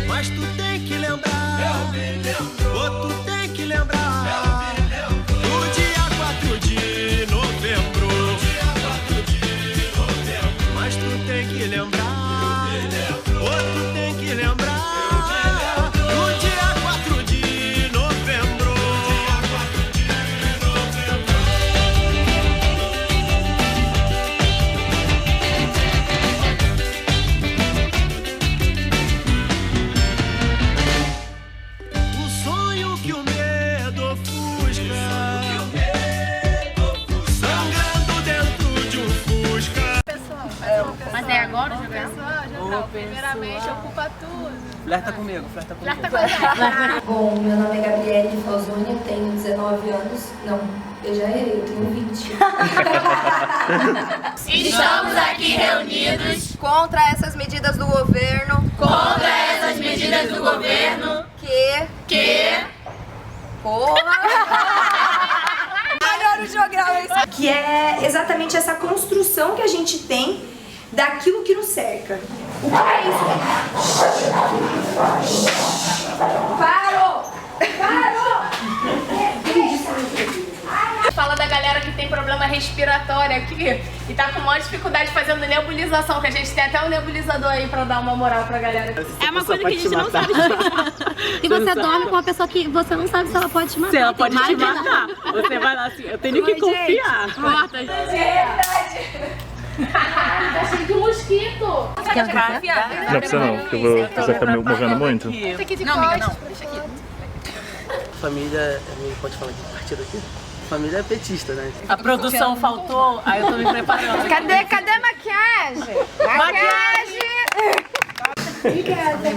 [SPEAKER 9] Mas tu tem que lembrar, tu tem que lembrar, do dia 4 de novembro, mas tu tem que lembrar, tu tem que lembrar, do dia 4 de novembro. O sonho que o medo ofusca, sangrando dentro de um fusca.
[SPEAKER 11] Mas é agora o jogar?
[SPEAKER 17] Primeiramente, ocupa tudo.
[SPEAKER 3] Flerta comigo, flerta comigo.
[SPEAKER 1] Bom, meu nome é Gabriele Falzoni, tenho 19 anos. Não, eu já errei, eu tenho 20.
[SPEAKER 21] Estamos aqui reunidos
[SPEAKER 18] contra essas medidas do governo.
[SPEAKER 21] contra essas medidas do governo
[SPEAKER 18] Porra! Melhor o jogral.
[SPEAKER 1] Que é exatamente essa construção que a gente tem daquilo que nos cerca. O que é isso? Parou!
[SPEAKER 10] Fala da galera que tem problema respiratório aqui e tá com maior dificuldade fazendo nebulização, que a gente tem até um nebulizador aí pra dar uma moral pra galera.
[SPEAKER 12] É uma coisa que a gente não sabe explicar.
[SPEAKER 19] E você dorme com uma pessoa que você não sabe se ela pode te matar.
[SPEAKER 12] Se ela pode te matar. Você vai lá assim, eu tenho que confiar.
[SPEAKER 10] Morta, gente. Tá cheio de mosquito.
[SPEAKER 15] Não precisa não, porque você fica me movendo muito.
[SPEAKER 10] Não, amiga, não. Deixa aqui.
[SPEAKER 3] Família, pode falar de partido aqui? Família é petista, né?
[SPEAKER 13] A produção faltou, aí eu tô me preparando.
[SPEAKER 18] Cadê a maquiagem? Maquiagem!
[SPEAKER 1] Obrigada.